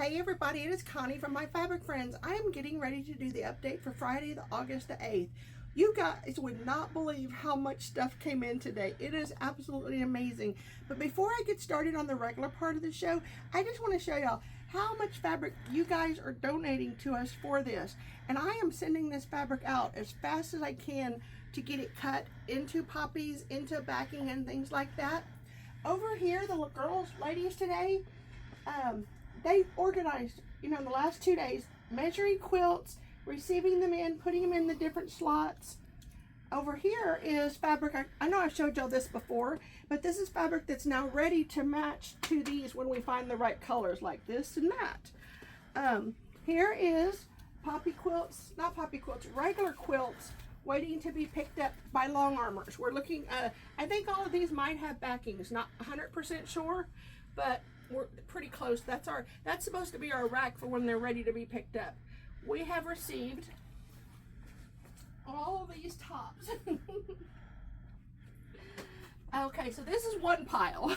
Hey everybody, it is Connie from My Fabric Friends. I am getting ready to do the update for Friday, the August the 8th. You guys would not believe how much stuff came in today. It is absolutely amazing. But before I get started on the regular part of the show, I just want to show y'all how much fabric you guys are donating to us for this. And I am sending this fabric out as fast as I can to get it cut into poppies, into backing and things like that. Over here, the girls, ladies today, they organized, in the last 2 days, measuring quilts, receiving them in, putting them in the different slots. Over here is fabric. I know I showed y'all this before, but this is fabric that's now ready to match to these when we find the right colors like this and that. Here is poppy quilts, not poppy quilts, regular quilts waiting to be picked up by long armors. We're looking, I think all of these might have backings, not 100% sure, but we're pretty close. That's supposed to be our rack for when they're ready to be picked up. We have received all of these tops. Okay, so this is one pile.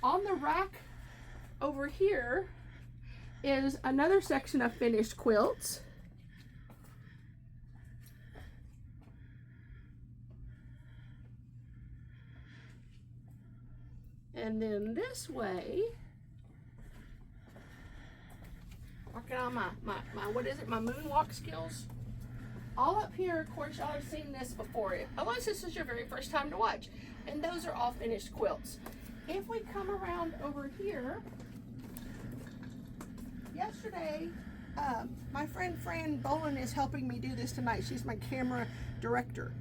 On the rack over here is another section of finished quilts. And then this way, working on my what is it, my moonwalk skills. All up here, of course, y'all have seen this before, unless this is your very first time to watch. And those are all finished quilts. If we come around over here, yesterday, my friend Fran Bolin is helping me do this tonight. She's my camera director.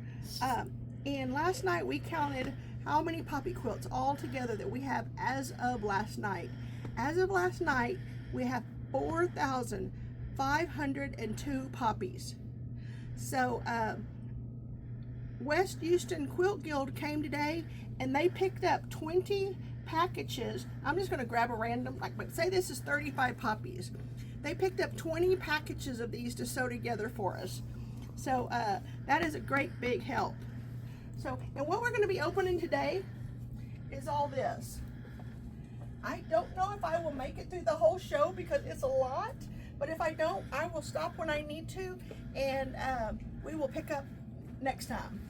And last night we counted how many poppy quilts all together that we have as of last night. As of last night, we have 4,502 poppies. So West Houston Quilt Guild came today and they picked up 20 packages. I'm just going to grab a random, but say this is 35 poppies. They picked up 20 packages of these to sew together for us. So that is a great big help. So, and what we're going to be opening today is all this. I don't know if I will make it through the whole show because it's a lot, but if I don't, I will stop when I need to, and we will pick up next time.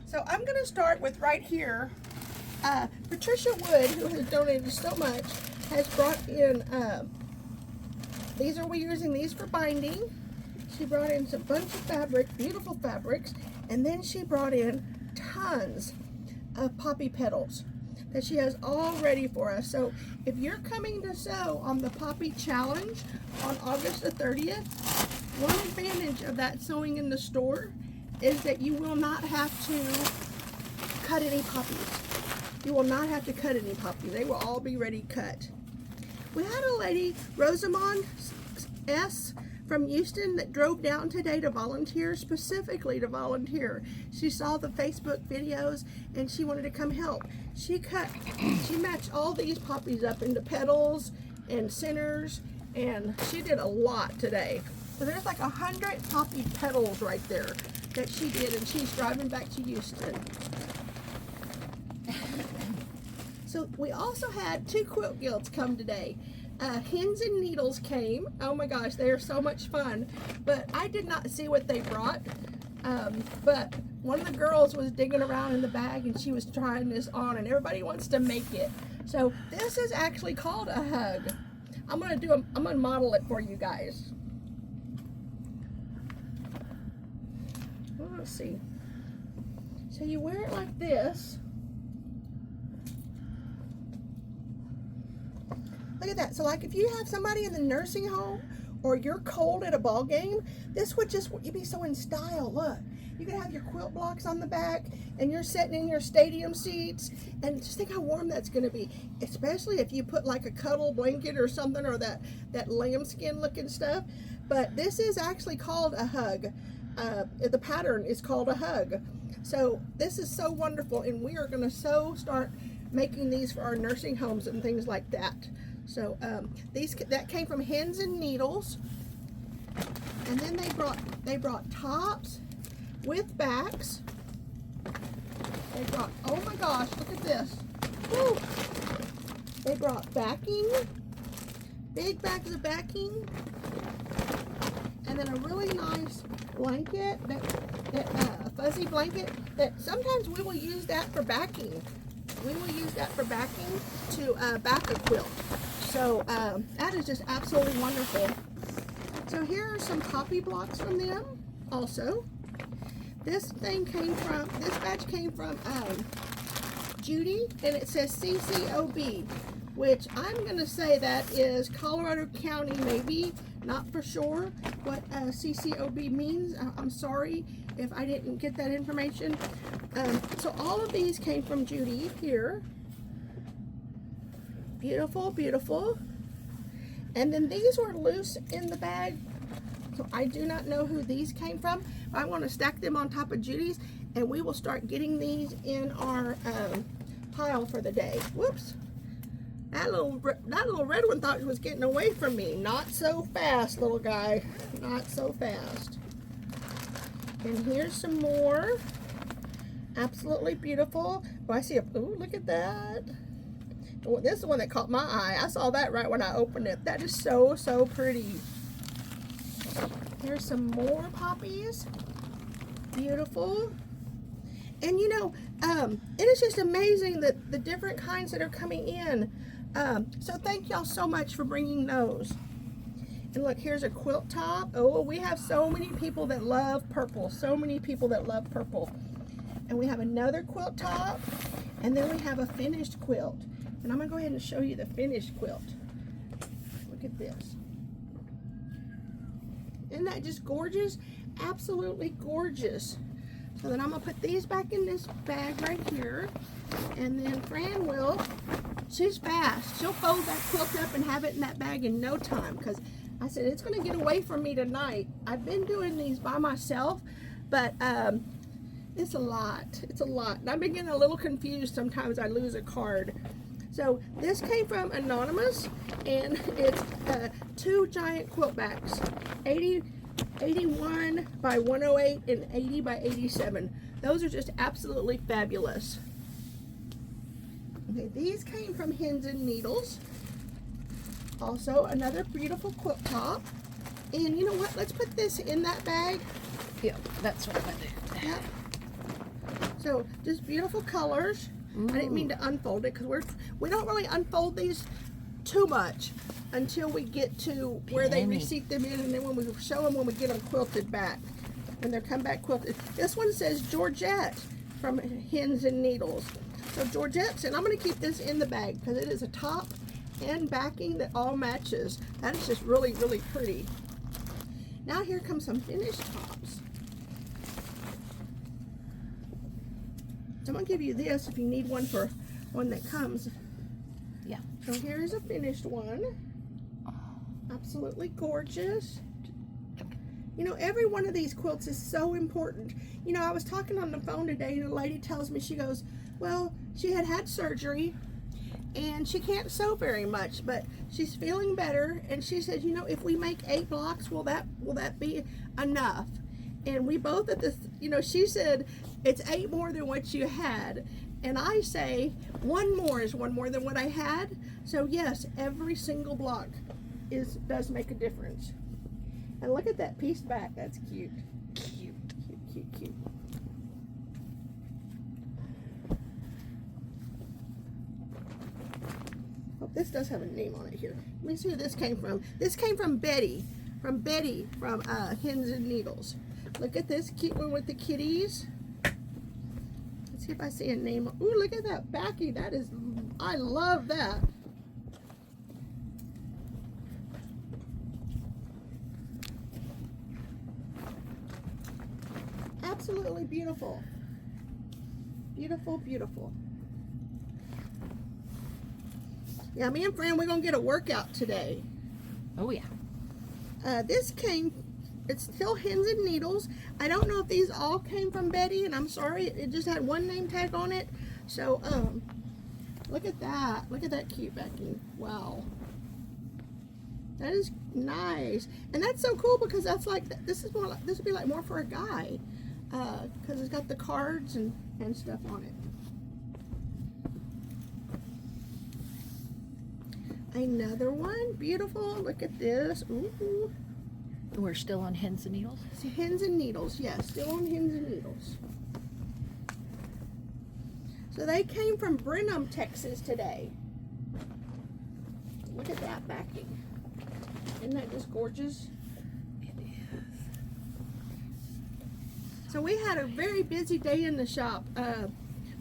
So I'm going to start with right here. Patricia Wood, who has donated so much, has brought in, we're using these for binding. She brought in some bunch of fabric, beautiful fabrics, and then she brought in tons of poppy petals that she has all ready for us. So if you're coming to sew on the Poppy Challenge on August the 30th, one advantage of that sewing in the store is that you will not have to cut any poppies. You will not have to cut any poppies. They will all be ready cut. We had a lady, Rosamond S., from Houston that drove down today to volunteer, specifically to volunteer. She saw the Facebook videos and she wanted to come help. She matched all these poppies up into petals and centers, and she did a lot today. So there's like 100 poppy petals right there that she did, and she's driving back to Houston. So we also had 2 quilt guilds come today. Hens and Needles came. Oh my gosh, they are so much fun. But I did not see what they brought. But one of the girls was digging around in the bag and she was trying this on, and everybody wants to make it. So this is actually called a hug. I'm gonna model it for you guys. Well, let's see. So you wear it like this. Look at that. So like if you have somebody in the nursing home or you're cold at a ball game, this would you'd be so in style. Look, you could have your quilt blocks on the back and you're sitting in your stadium seats, and just think how warm that's going to be, especially if you put like a cuddle blanket or something, or that lambskin looking stuff. But this is actually called a hug. The pattern is called a hug. So this is so wonderful, and we are going to start making these for our nursing homes and things like that. So that came from Hens and Needles, and then they brought tops with backs. They brought, oh my gosh, look at this. Woo. They brought backing big bags of backing, and then a really nice blanket, that fuzzy blanket that sometimes we will use that for backing. We will use that for backing to back a quilt. So that is just absolutely wonderful. So here are some copy blocks from them also. This batch came from Judy, and it says CCOB, which I'm going to say that is Colorado County, maybe, not for sure what CCOB means. I'm sorry if I didn't get that information. So all of these came from Judy here. Beautiful, beautiful. And then these were loose in the bag, so I do not know who these came from. I want to stack them on top of Judy's, and we will start getting these in our pile for the day. Whoops. That little red one thought it was getting away from me. Not so fast, little guy. Not so fast. And here's some more. Absolutely beautiful. Oh, I see a, ooh, look at that. Oh, this is the one that caught my eye. I saw that right when I opened it. That is so, so pretty. Here's some more poppies. Beautiful. And you know, it is just amazing that the different kinds that are coming in. So thank y'all so much for bringing those. And look, here's a quilt top. Oh, we have so many people that love purple. So many people that love purple. And we have another quilt top. And then we have a finished quilt. And I'm going to go ahead and show you the finished quilt. Look at this. Isn't that just gorgeous? Absolutely gorgeous. So then I'm going to put these back in this bag right here. And then Fran will, she's fast. She'll fold that quilt up and have it in that bag in no time. Because I said, it's going to get away from me tonight. I've been doing these by myself. But it's a lot. It's a lot. And I've been getting a little confused. Sometimes I lose a card. So this came from Anonymous, and it's 2 giant quilt backs, 81 by 108 and 80 by 87. Those are just absolutely fabulous. Okay, these came from Hens and Needles. Also another beautiful quilt top. And you know what? Let's put this in that bag. Yeah, that's what I'm gonna do. Yep. So just beautiful colors. I didn't mean to unfold it because we don't really unfold these too much until we get to where they receipt them in, and then when we show them when we get them quilted back, when they're come back quilted. This one says Georgette from Hens and Needles. So Georgette's, and I'm going to keep this in the bag because it is a top and backing that all matches. That is just really, really pretty. Now here comes some finished tops. So I'm going to give you this if you need one for one that comes. Yeah. So here's a finished one. Absolutely gorgeous. You know, every one of these quilts is so important. You know, I was talking on the phone today, and a lady tells me, she goes, well, she had surgery and she can't sew very much, but she's feeling better. And she said, you know, if we make 8 blocks, will that be enough? And we both at this, you know, she said it's 8 more than what you had. And I say 1 more is 1 more than what I had. So yes, every single block does make a difference. And look at that piece back. That's cute. Cute, cute, cute, cute. Oh, this does have a name on it here. Let me see who this came from. This came from Betty. From Hens and Needles. Look at this cute one with the kitties. Let's see if I see a name. Ooh, look at that backing. That is, I love that. Absolutely beautiful. Beautiful, beautiful. Yeah, me and Fran, we're going to get a workout today. Oh, yeah. This came, it's still Hens and Needles. I don't know if these all came from Betty, and I'm sorry, it just had 1 name tag on it. So, look at that. Look at that cute backing. Wow. That is nice. And that's so cool because that's like, this would be like more for a guy. Because it's got the cards and stuff on it. Another one. Beautiful. Look at this. Ooh. We're still on Hens and Needles. Hens and Needles. Yes, still on Hens and Needles. So they came from Brenham, Texas today. Look at that backing. Isn't that just gorgeous? It is. So we had a very busy day in the shop.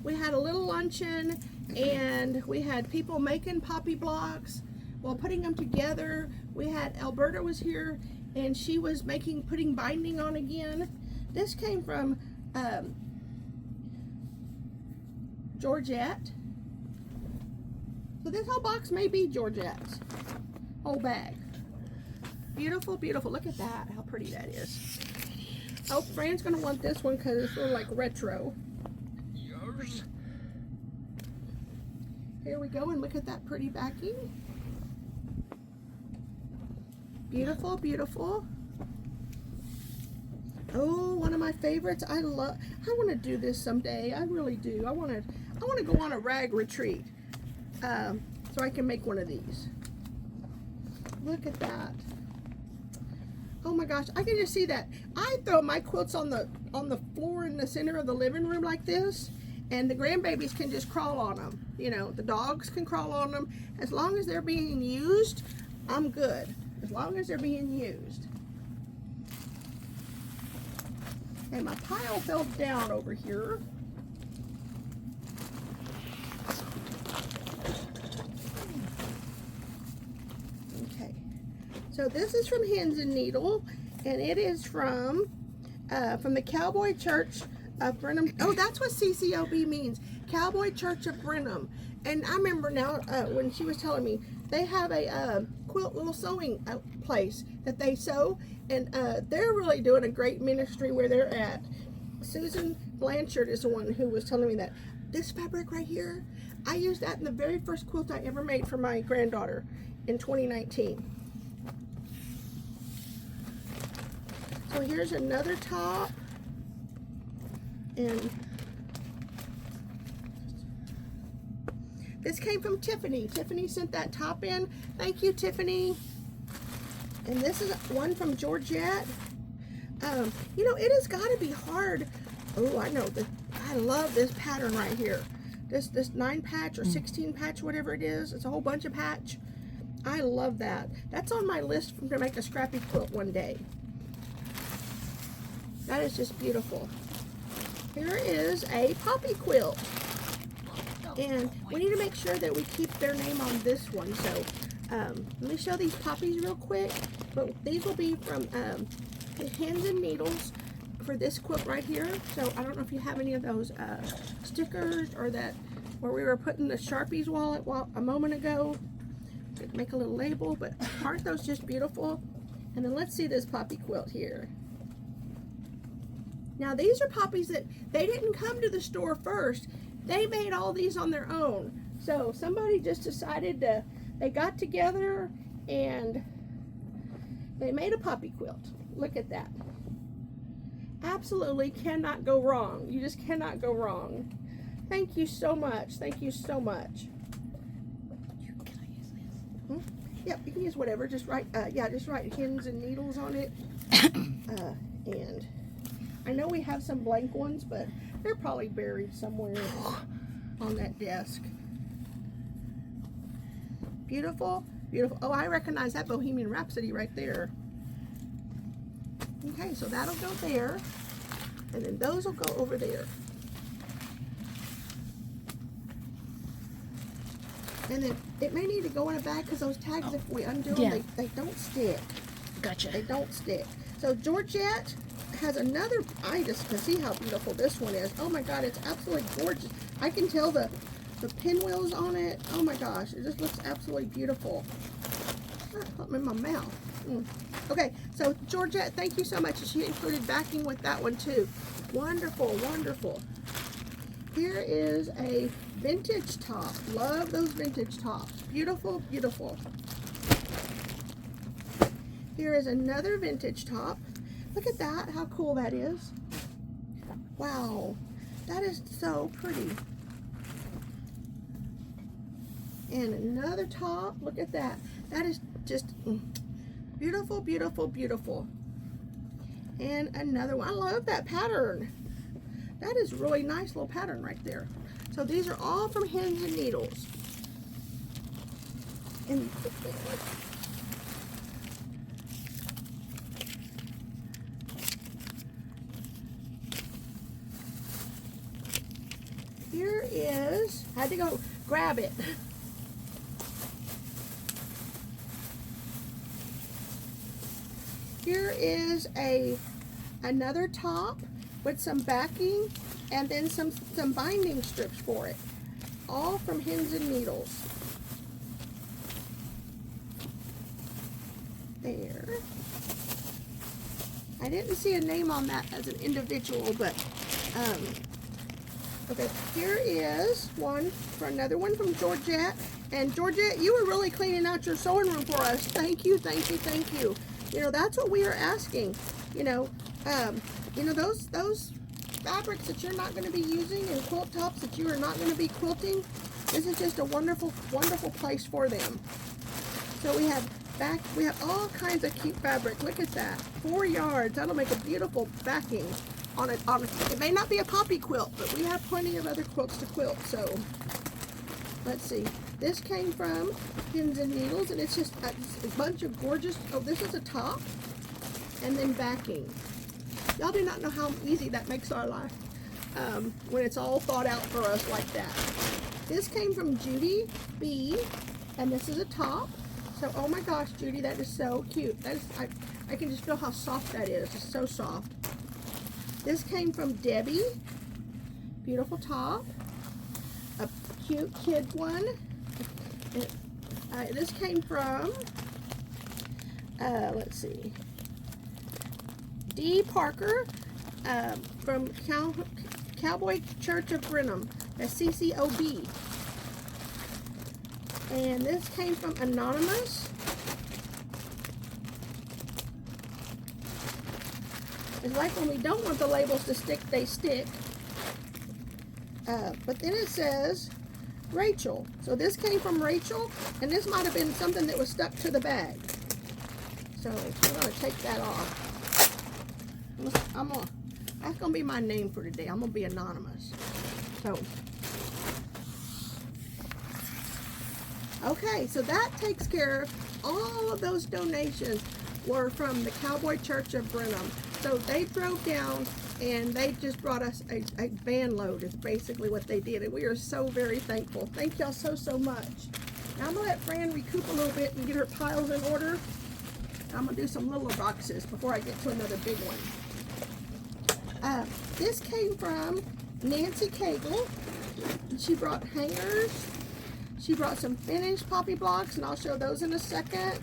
We had a little luncheon and we had people making poppy blocks while putting them together. We had Alberta was here and she was putting binding on again. This came from Georgette. So this whole box may be Georgette's whole bag. Beautiful, beautiful. Look at that, how pretty that is. Oh, Fran's gonna want this one because it's sort of like retro. Yours. Here we go, and look at that pretty backing. Beautiful, beautiful. Oh, one of my favorites. I want to do this someday. I really do. I want to go on a rag retreat, so I can make one of these. Look at that. Oh my gosh, I can just see that. I throw my quilts on the floor in the center of the living room like this, and the grandbabies can just crawl on them. You know, the dogs can crawl on them. As long as they're being used, I'm good. As long as they're being used. And my pile fell down over here. Okay. So this is from Hens and Needle, and it is from the Cowboy Church of Brenham. Oh, that's what CCOB means. Cowboy Church of Brenham. And I remember now when she was telling me, they have a quilt little sewing place that they sew, and they're really doing a great ministry where they're at. Susan Blanchard is the one who was telling me that. This fabric right here, I used that in the very first quilt I ever made for my granddaughter in 2019. So here's another top, and this came from Tiffany. Tiffany sent that top in. Thank you, Tiffany. And this is one from Georgette. You know, it has got to be hard. Oh, I know. I love this pattern right here. This 9 patch or 16 patch, whatever it is. It's a whole bunch of patch. I love that. That's on my list to make a scrappy quilt one day. That is just beautiful. Here is a poppy quilt. And we need to make sure that we keep their name on this one. So let me show these poppies real quick. But these will be from Hens and Needles for this quilt right here. So I don't know if you have any of those stickers or that where we were putting the Sharpies wallet a moment ago. Make a little label, but aren't those just beautiful? And then let's see this poppy quilt here. Now these are poppies that they didn't come to the store first. They made all these on their own. So somebody just decided they got together and they made a poppy quilt. Look at that. Absolutely cannot go wrong. You just cannot go wrong. Thank you so much. Thank you so much. Can I use this? Yep, you can use whatever. Just write, just write Hens and Needles on it. And I know we have some blank ones, but they're probably buried somewhere on that desk. Beautiful, beautiful. Oh, I recognize that Bohemian Rhapsody right there. Okay, so that'll go there. And then those will go over there. And then it may need to go in a bag because those tags, if we undo them, they don't stick. Gotcha. They don't stick. So Georgette has another, I just can see how beautiful this one is. Oh my God, it's absolutely gorgeous. I can tell the pinwheels on it. Oh my gosh, it just looks absolutely beautiful. Put them in my mouth. Okay, so Georgette, thank you so much. She included backing with that one too. Wonderful, wonderful. Here is a vintage top. Love those vintage tops. Beautiful, beautiful. Here is another vintage top. Look at that, how cool that is. Wow, that is so pretty. And another top. Look at that. That is just beautiful, beautiful, beautiful. And another one. I love that pattern. That is really nice little pattern right there. So these are all from Pins and Needles. And here is, I had to go grab it. Here is another top with some backing and then some binding strips for it. All from Pins and Needles. There. I didn't see a name on that as an individual, but okay, here is another one from Georgette. And Georgette, you were really cleaning out your sewing room for us. Thank you, thank you, thank you. You know, that's what we are asking. You know, those fabrics that you're not going to be using and quilt tops that you are not going to be quilting, this is just a wonderful, wonderful place for them. So we have all kinds of cute fabric. Look at that, 4 yards. That'll make a beautiful backing on it. It may not be a poppy quilt, but we have plenty of other quilts to quilt. So let's see. This came from Pins and Needles, and it's just a bunch of gorgeous. Oh, this is a top, and then backing. Y'all do not know how easy that makes our life when it's all thought out for us like that. This came from Judy B, and this is a top. So, oh my gosh, Judy, that is so cute. That is, I can just feel how soft that is. It's so soft. This came from Debbie. Beautiful top. A cute kid one. This came from, let's see, D. Parker from Cowboy Church of Brenham. That's CCOB. And this came from Anonymous. It's like when we don't want the labels to stick, they stick. But then it says Rachel. So this came from Rachel, and this might have been something that was stuck to the bag. So we're going to take that off. That's going to be my name for today. I'm going to be Anonymous. So, okay, so that takes care of all of those donations were from the Cowboy Church of Brenham. So they drove down and they just brought us a van load is basically what they did. And we are so very thankful. Thank y'all so, so much. Now I'm going to let Fran recoup a little bit and get her piles in order. I'm going to do some little boxes before I get to another big one. This came from Nancy Cagle. She brought hangers. She brought some finished poppy blocks, and I'll show those in a second.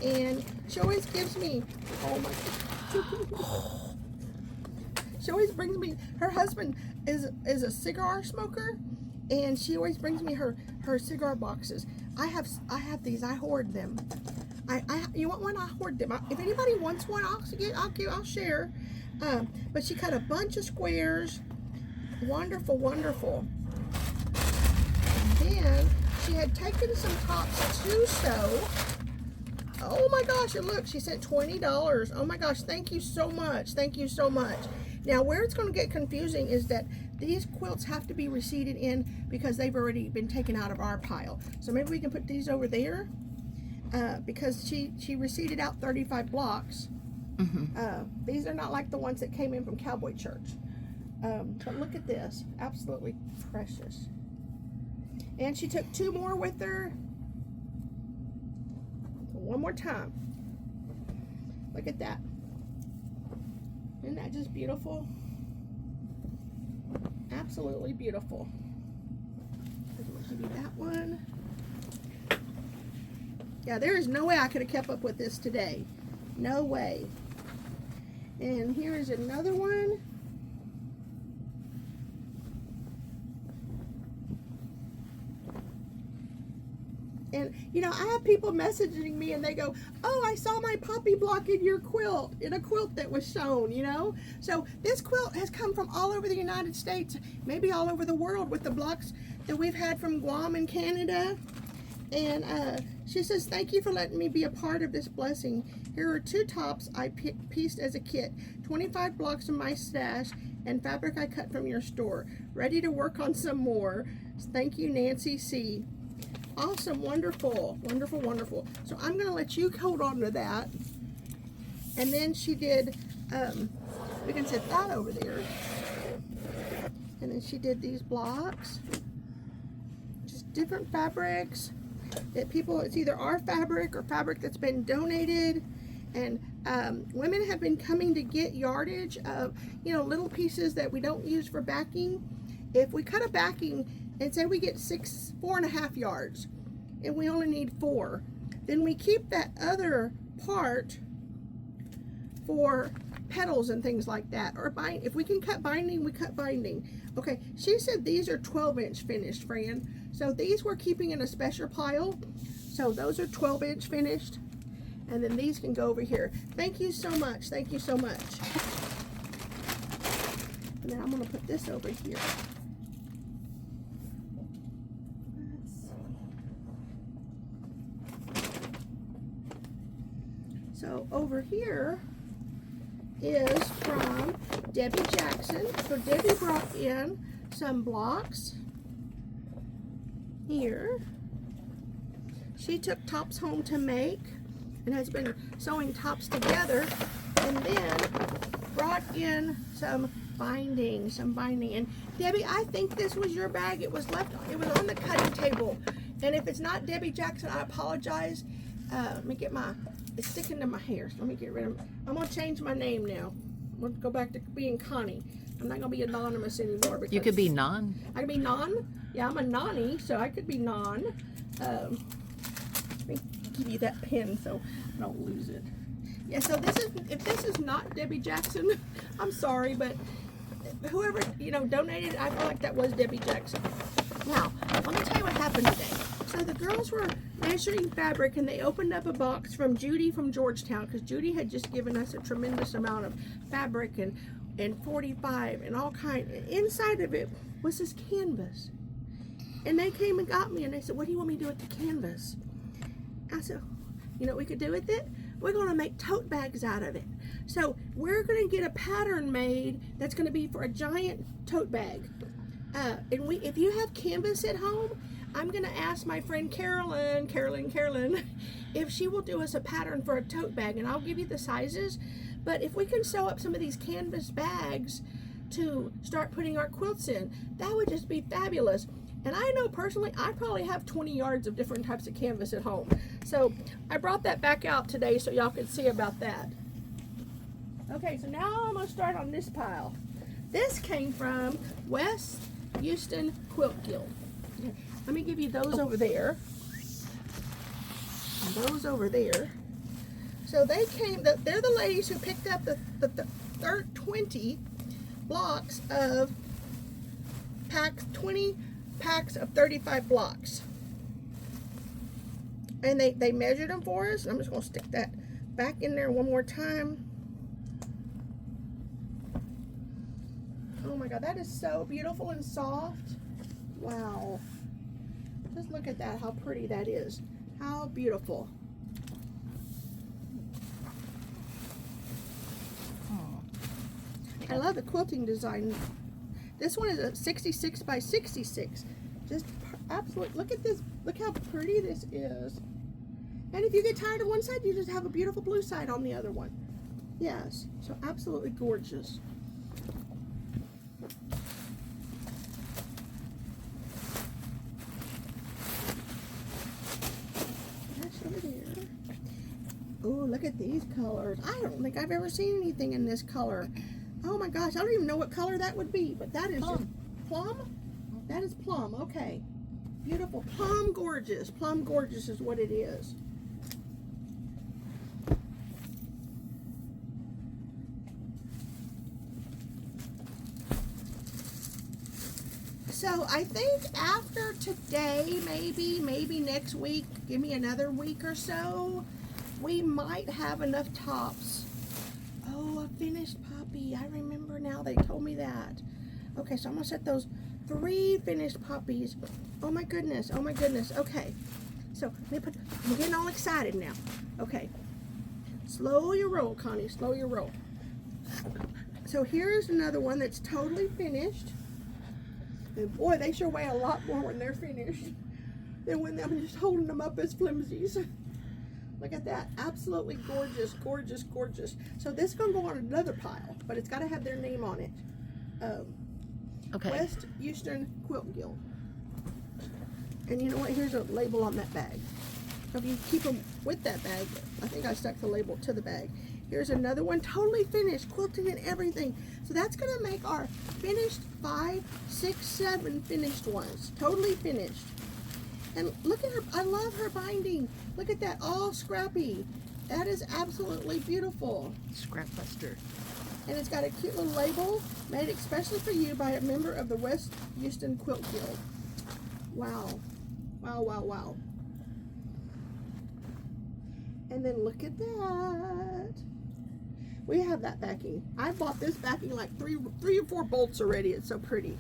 And she always gives me, oh my God. She always brings me, her husband is a cigar smoker, and she always brings me her cigar boxes. I have these, I hoard them. You want one? I hoard them. If anybody wants one, I'll share. But she cut a bunch of squares. Wonderful, wonderful. Then she had taken some tops to sew. Oh my gosh, and look, she sent $20. Oh my gosh, thank you so much. Thank you so much. Now, where it's going to get confusing is that these quilts have to be receipted in because they've already been taken out of our pile. So maybe we can put these over there because she receipted out 35 blocks. These are not like the ones that came in from Cowboy Church. But look at this. Absolutely precious. And she took 2 more with her. One more time. Look at that. Isn't that just beautiful? Absolutely beautiful. I'm going to give you that one. Yeah, there is no way I could have kept up with this today. No way. And here is another one. And You know, I have people messaging me and they go, oh, I saw my poppy block in your quilt, in a quilt that was sewn, you know. So this quilt has come from all over the United States, maybe all over the world, with the blocks that we've had from Guam and Canada. And she says, thank you for letting me be a part of this blessing. Here are 2 tops I pieced as a kit, 25 blocks from my stash, and fabric I cut from your store. Ready to work on some more. Thank you, Nancy C. Awesome, wonderful, wonderful, wonderful. So I'm going to let you hold on to that. And then she did, we can set that over there. And then she did these blocks. Just different fabrics that people, it's either our fabric or fabric that's been donated. And women have been coming to get yardage of, you know, little pieces that we don't use for backing. If we cut a backing and say we get 4.5 yards and we only need 4, then we keep that other part for petals and things like that. Or if we can cut binding, we cut binding. Okay, she said these are 12-inch finished, Fran. So these we're keeping in a special pile. So those are 12-inch finished. And then these can go over here. Thank you so much. Thank you so much. And then I'm going to put this over here. So over here is from Debbie Jackson. So Debbie brought in some blocks here. She took tops home to make and has been sewing tops together, and then brought in some binding. And Debbie, I think this was your bag. It was on the cutting table. And if it's not Debbie Jackson, I apologize. Let me get it's sticking to my hair, so let me get rid of it. I'm gonna change my name now. I'm gonna go back to being Connie. I'm not gonna be anonymous anymore. Because You could be non. I could be non. Yeah, I'm a nonny, so I could be non. Let me give you that pen so I don't lose it. Yeah, so if this is not Debbie Jackson, I'm sorry, but whoever, you know, donated, I feel like that was Debbie Jackson. Now, let me tell you what happened today. So the girls were measuring fabric and they opened up a box from Judy from Georgetown, because Judy had just given us a tremendous amount of fabric and 45 and all kind. Inside of it was this canvas. And they came and got me and they said, what do you want me to do with the canvas? I said, you know what we could do with it? We're going to make tote bags out of it. So we're going to get a pattern made that's going to be for a giant tote bag. And if you have canvas at home, I'm going to ask my friend Carolyn, if she will do us a pattern for a tote bag, and I'll give you the sizes. But if we can sew up some of these canvas bags to start putting our quilts in, that would just be fabulous. And I know personally, I probably have 20 yards of different types of canvas at home. So I brought that back out today so y'all can see about that. Okay, so now I'm going to start on this pile. This came from West Houston Quilt Guild. Let me give you those over there. And those over there. So they came, they're the ladies who picked up the 20 blocks of 20 packs of 35 blocks. And they measured them for us. I'm just going to stick that back in there one more time. Oh my God, that is so beautiful and soft. Wow. Just look at that, how pretty that is. How beautiful. I love the quilting design. This one is a 66 by 66. Just absolute, look at this, look how pretty this is. And if you get tired of one side, you just have a beautiful blue side on the other one. Yes, so absolutely gorgeous. That's over there. Oh, look at these colors. I don't think I've ever seen anything in this color. Oh my gosh, I don't even know what color that would be, but that is Plum. Plum? That is plum, okay. Beautiful, plum gorgeous. Plum gorgeous is what it is. So I think after today, maybe next week, give me another week or so, we might have enough tops. Oh, a finished puppy. I remember now, they told me that. Okay, so I'm gonna set those 3 finished puppies. Oh my goodness, oh my goodness. Okay, so I'm getting all excited now. Okay, slow your roll, Connie, slow your roll. So here's another one that's totally finished. And boy, they sure weigh a lot more when they're finished than when I'm just holding them up as flimsies. Look at that, absolutely gorgeous, gorgeous, gorgeous. So this is gonna go on another pile, but it's gotta have their name on it. Okay. West Houston Quilt Guild. And you know what, here's a label on that bag. So if you keep them with that bag, I think I stuck the label to the bag. Here's another one, totally finished, quilting and everything. So that's gonna make our finished 5, 6, 7 finished ones, totally finished. And look at her, I love her binding. Look at that, all scrappy. That is absolutely beautiful. Scrap buster. And it's got a cute little label, made especially for you by a member of the West Houston Quilt Guild. Wow, wow, wow, wow. And then look at that. We have that backing. I bought this backing like three or 4 bolts already. It's so pretty.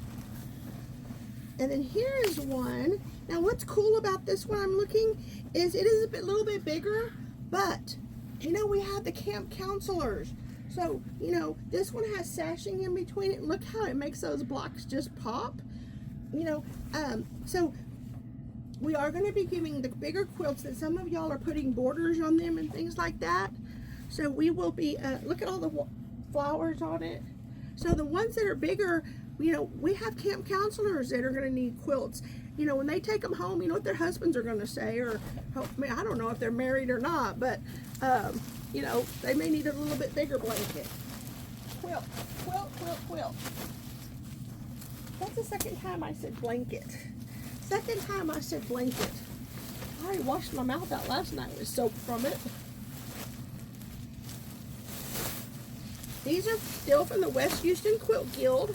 And then here is one. Now what's cool about this one I'm looking is it is little bit bigger, but you know, we have the camp counselors. So, you know, this one has sashing in between it. Look how it makes those blocks just pop. You know, so we are going to be giving the bigger quilts that some of y'all are putting borders on them and things like that. So we will be, look at all the flowers on it. So the ones that are bigger, you know, we have camp counselors that are going to need quilts. You know, when they take them home, you know what their husbands are going to say, or I don't know if they're married or not, but, you know, they may need a little bit bigger blanket. Quilt, quilt, quilt, quilt. That's the second time I said blanket. Second time I said blanket. I already washed my mouth out last night with soap from it. These are still from the West Houston Quilt Guild.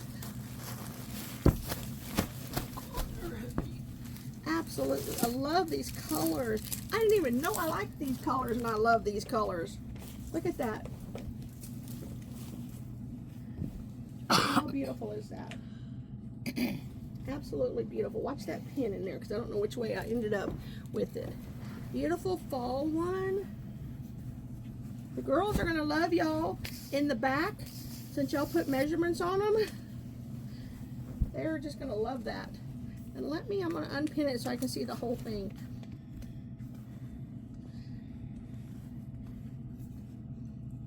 Absolutely, I love these colors. I didn't even know I liked these colors, and I love these colors. Look at that. How beautiful is that? Absolutely beautiful. Watch that pin in there, because I don't know which way I ended up with it. Beautiful fall one. The girls are going to love y'all in the back, since y'all put measurements on them. They're just going to love that. And I'm going to unpin it so I can see the whole thing.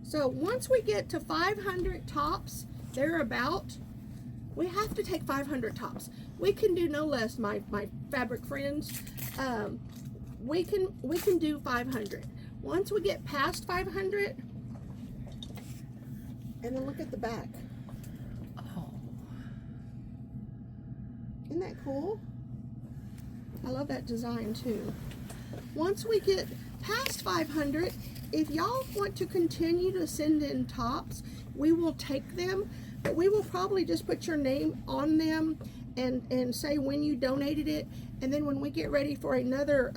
So once we get to 500 tops, thereabout, we have to take 500 tops. We can do no less, my fabric friends. We can do 500. Once we get past 500, and then look at the back. Oh. Isn't that cool? I love that design too. Once we get past 500, if y'all want to continue to send in tops, we will take them, but we will probably just put your name on them and say when you donated it, and then when we get ready for another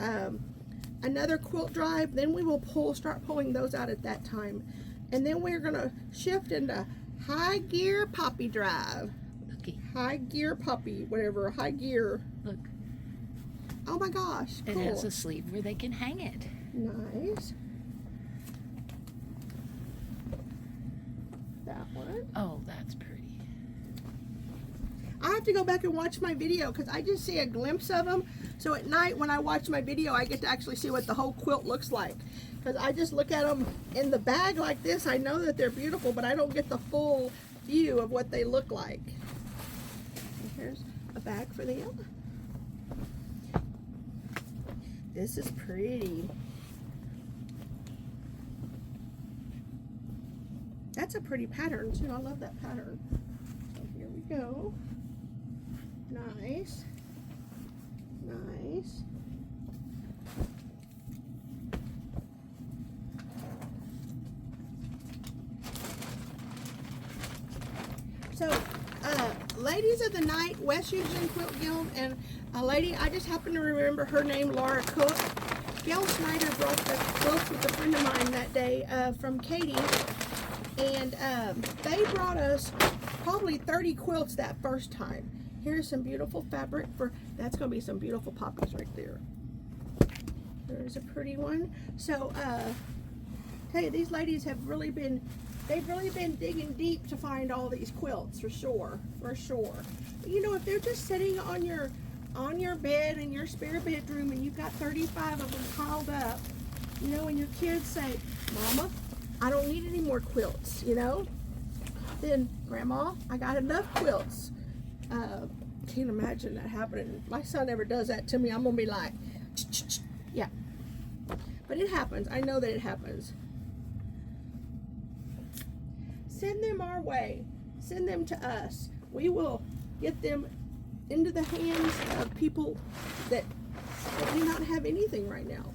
quilt drive, then we will start pulling those out at that time. And then we're gonna shift into high gear poppy drive. Looky. High gear poppy, whatever, high gear. Look. Oh my gosh, cool. It has a sleeve where they can hang it. Nice. That one. Oh, that's pretty. I have to go back and watch my video because I just see a glimpse of them. So at night when I watch my video, I get to actually see what the whole quilt looks like. Because I just look at them in the bag like this. I know that they're beautiful, but I don't get the full view of what they look like. And here's a bag for them. This is pretty. That's a pretty pattern too. I love that pattern. So here we go. Nice. Nice. So, ladies of the night, West Houston Quilt Guild, and a lady, I just happen to remember her name, Laura Cook. Gail Snyder brought the quilts with a friend of mine that day from Katie, and they brought us probably 30 quilts that first time. Here's some beautiful fabric for, that's going to be some beautiful poppies right there. There's a pretty one. So, tell you, these ladies have really been, they've really been digging deep to find all these quilts, for sure, for sure. But, you know, if they're just sitting on your bed in your spare bedroom and you've got 35 of them piled up, you know, and your kids say, Mama, I don't need any more quilts, you know, then Grandma, I got enough quilts. Can't imagine that happening. My son never does that to me. I'm gonna be like, yeah, but it happens. I know that it happens. Send them our way. Send them to us. We will get them into the hands of people that do not have anything right now.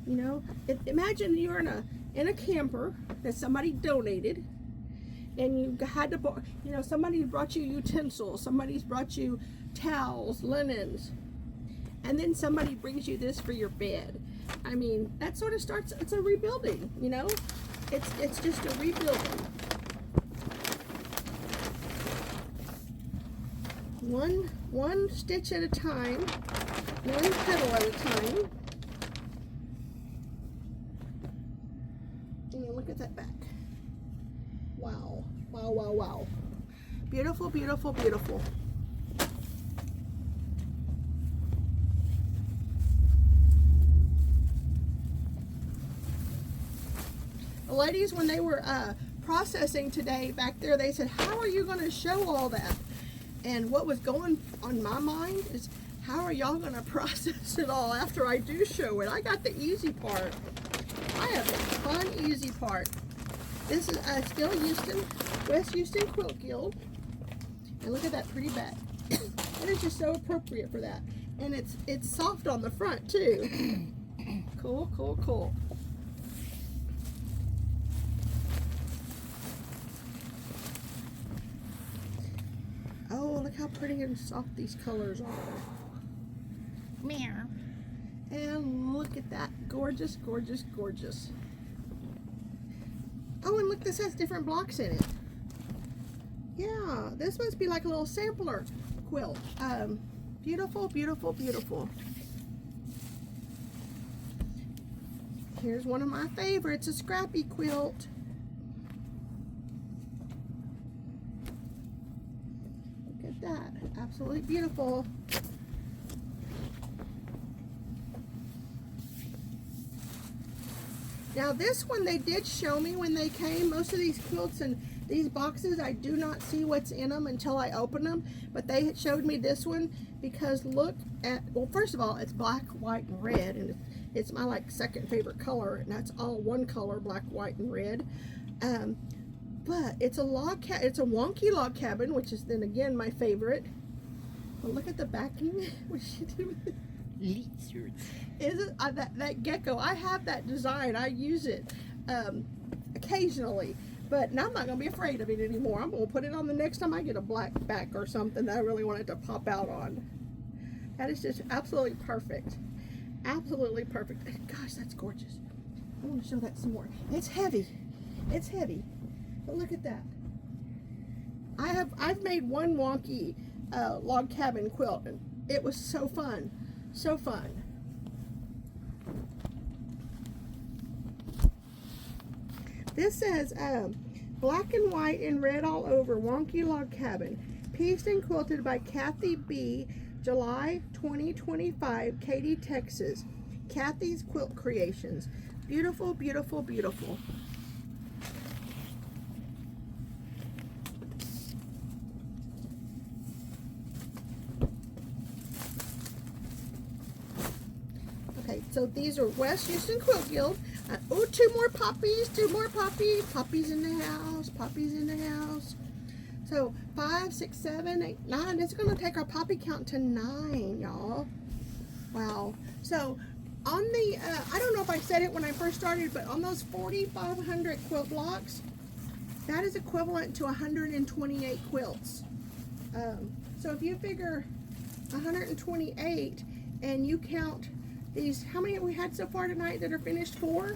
You know, imagine you're in a camper that somebody donated, and you had to, you know, somebody brought you utensils, somebody's brought you towels, linens, and then somebody brings you this for your bed. I mean, that sort of starts, it's a rebuilding, you know? It's just a rebuilding. One stitch at a time, one petal at a time. And look at that back. Wow, wow, wow, wow. Beautiful, beautiful, beautiful. The ladies, when they were processing today back there, they said, how are you going to show all that? And what was going on my mind is, how are y'all going to process it all after I do show it? I got the easy part. I have the fun, easy part. This is still Houston, West Houston Quilt Guild. And look at that pretty back. It is just so appropriate for that. And it's soft on the front too. Cool, cool, cool. Oh, look how pretty and soft these colors are. Meow. And look at that. Gorgeous, gorgeous, gorgeous. Oh, and look, this has different blocks in it. Yeah, this must be like a little sampler quilt. Beautiful, beautiful, beautiful. Here's one of my favorites, a scrappy quilt. Look at that, absolutely beautiful. Now this one they did show me when they came. Most of these quilts and these boxes, I do not see what's in them until I open them. But they had showed me this one because look at, well, first of all, it's black, white, and red. And it's my like second favorite color. And that's all one color, black, white, and red. But it's a it's a wonky log cabin, which is then again my favorite. But look at the backing. What she did with it. Lizards. Is it that gecko? I have that design. I use it occasionally, but now I'm not gonna be afraid of it anymore. I'm gonna put it on the next time I get a black back or something that I really want it to pop out on. That is just absolutely perfect. Absolutely perfect. Gosh, that's gorgeous. I want to show that some more. It's heavy. It's heavy. But look at that. I've made one wonky log cabin quilt, and it was so fun. So fun. This says black and white and red all over wonky log cabin, pieced and quilted by Kathy B. July 2025, Katy, Texas. Kathy's Quilt Creations. Beautiful, beautiful, beautiful. Okay, so these are West Houston Quilt Guild. Oh, two more poppies, poppies in the house, poppies in the house. So 5, 6, 7, 8, 9. It's going to take our poppy count to 9, y'all. Wow. So on the, I don't know if I said it when I first started, but on those 4,500 quilt blocks, that is equivalent to 128 quilts. So if you figure 128 and you count these, how many have we had so far tonight that are finished? 4?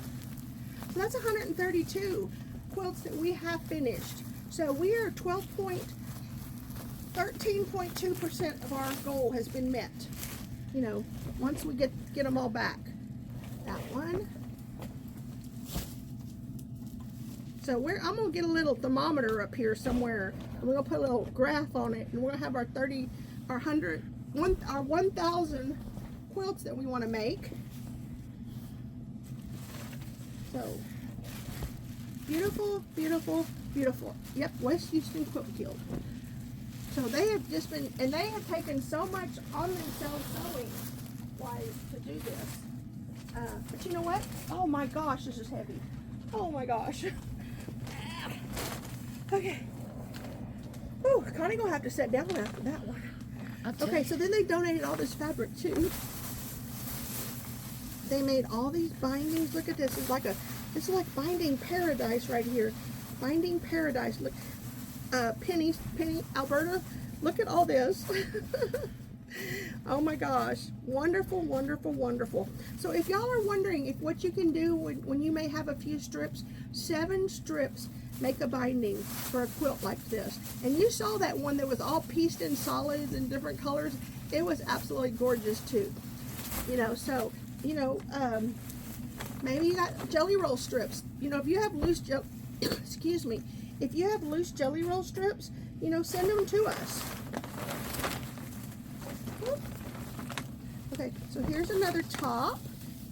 So that's 132 quilts that we have finished. So we are 13.2% of our goal has been met. You know, once we get them all back. That one. So I'm gonna get a little thermometer up here somewhere, and we're gonna put a little graph on it, and we're gonna have our 1,000 quilts that we want to make. So beautiful, beautiful, beautiful. Yep, West Houston Quilt Guild. So they have just been, and they have taken so much on themselves sewing wise to do this. But you know what? Oh my gosh, this is heavy. Oh my gosh. Okay. Oh, Connie gonna have to sit down after that one. Okay, so then they donated all this fabric too. They made all these bindings. Look at this. It's like binding paradise right here. Binding paradise. Look, Penny, Alberta. Look at all this. Oh my gosh, wonderful, wonderful, wonderful. So if y'all are wondering if what you can do when you may have a few strips, 7 strips make a binding for a quilt like this. And you saw that one that was all pieced in solids in different colors. It was absolutely gorgeous too. You know, so, you know, maybe you got jelly roll strips. You know, if you have loose excuse me, if you have loose jelly roll strips, you know, send them to us. Okay, so here's another top,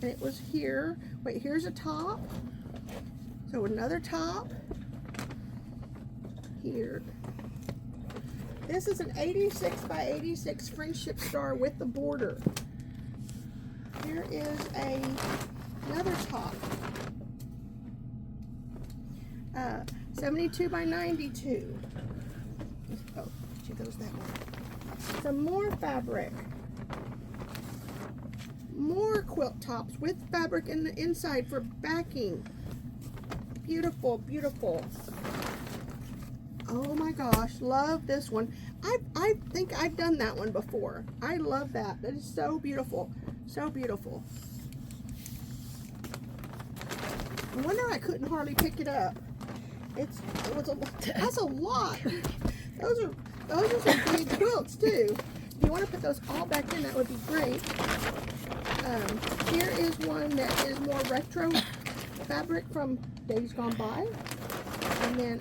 and it was here. Wait, here's a top. So another top. Here. This is an 86 by 86 friendship star with the border. Here is another top. 72 by 92. Oh, she goes that way. Some more fabric. More quilt tops with fabric in the inside for backing. Beautiful, beautiful. Oh my gosh, love this one. I think I've done that one before. I love that. That is so beautiful. So beautiful. No wonder I couldn't hardly pick it up. That's a lot. Those are some big quilts too. If you want to put those all back in, that would be great. Here is one that is more retro fabric from days gone by. And then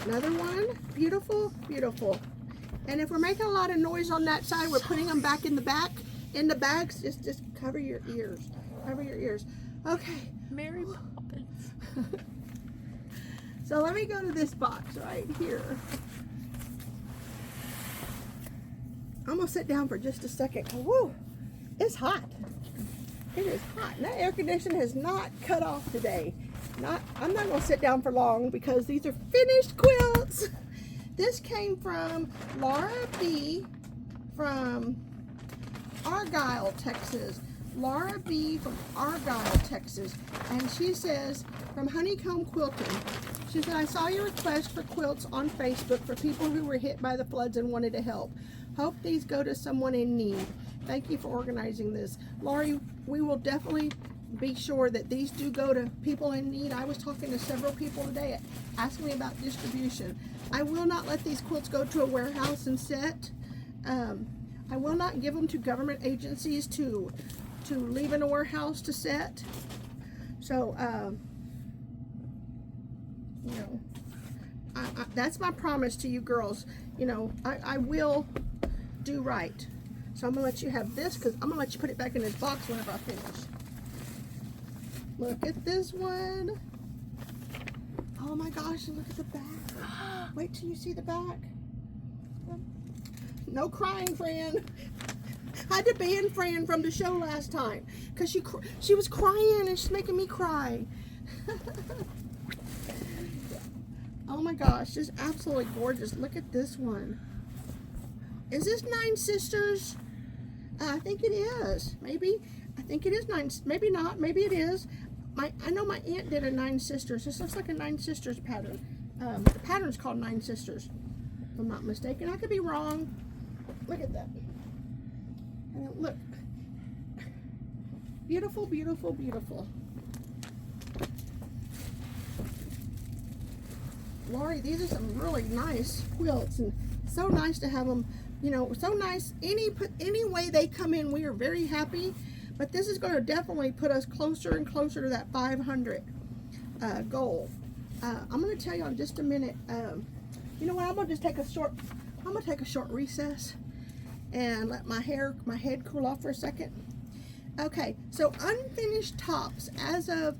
another one. Beautiful, beautiful. And if we're making a lot of noise on that side, we're putting them back in the back. In the bags, just cover your ears. Cover your ears. Okay. Mary Poppins. So let me go to this box right here. I'm gonna sit down for just a second. Woo! It's hot. It is hot. And that air conditioner has not cut off today. I'm not gonna sit down for long because these are finished quilts. This came from Laura B. from Argyle, Texas. Laura B. from Argyle, Texas. And she says, from Honeycomb Quilting. She said, I saw your request for quilts on Facebook for people who were hit by the floods and wanted to help. Hope these go to someone in need. Thank you for organizing this. Laurie, we will definitely be sure that these do go to people in need. I was talking to several people today asking me about distribution. I will not let these quilts go to a warehouse and set. I will not give them to government agencies to leave in a warehouse to set. So, you know, that's my promise to you girls. You know, I will do right. So I'm gonna let you have this because I'm gonna let you put it back in this box whenever I finish. Look at this one. Oh my gosh, and look at the back. Wait till you see the back. No crying, Fran. I had to ban Fran from the show last time because she was crying and she's making me cry. Oh my gosh, just absolutely gorgeous. Look at this one. Is this 9 Sisters? I think it is. Maybe. I think it is 9. Maybe not. Maybe it is. I know my aunt did a 9 Sisters. This looks like a 9 Sisters pattern. The pattern's called 9 Sisters. I'm not mistaken. I could be wrong. Look at that. And then look. Beautiful, beautiful, beautiful. Lori, these are some really nice quilts, and so nice to have them, you know, so nice. Any way they come in, we are very happy. But this is going to definitely put us closer and closer to that 500 goal. I'm going to tell you in just a minute. You know what? I'm going to just take a short recess and let my head cool off for a second. Okay, so unfinished tops as of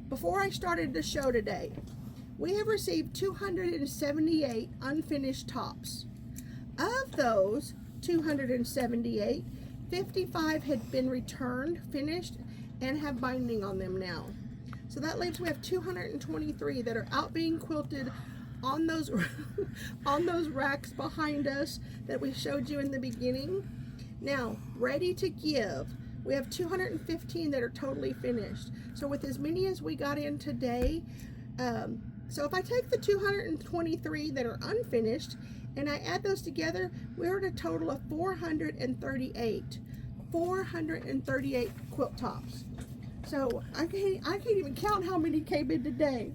before I started the show today. We have received 278 unfinished tops. Of those 278, 55 had been returned, finished, and have binding on them now. So that leaves we have 223 that are out being quilted on those on those racks behind us that we showed you in the beginning. Now, ready to give. We have 215 that are totally finished. So with as many as we got in today, so if I take the 223 that are unfinished and I add those together, we're at a total of 438. 438 quilt tops. So I can't even count how many came in today.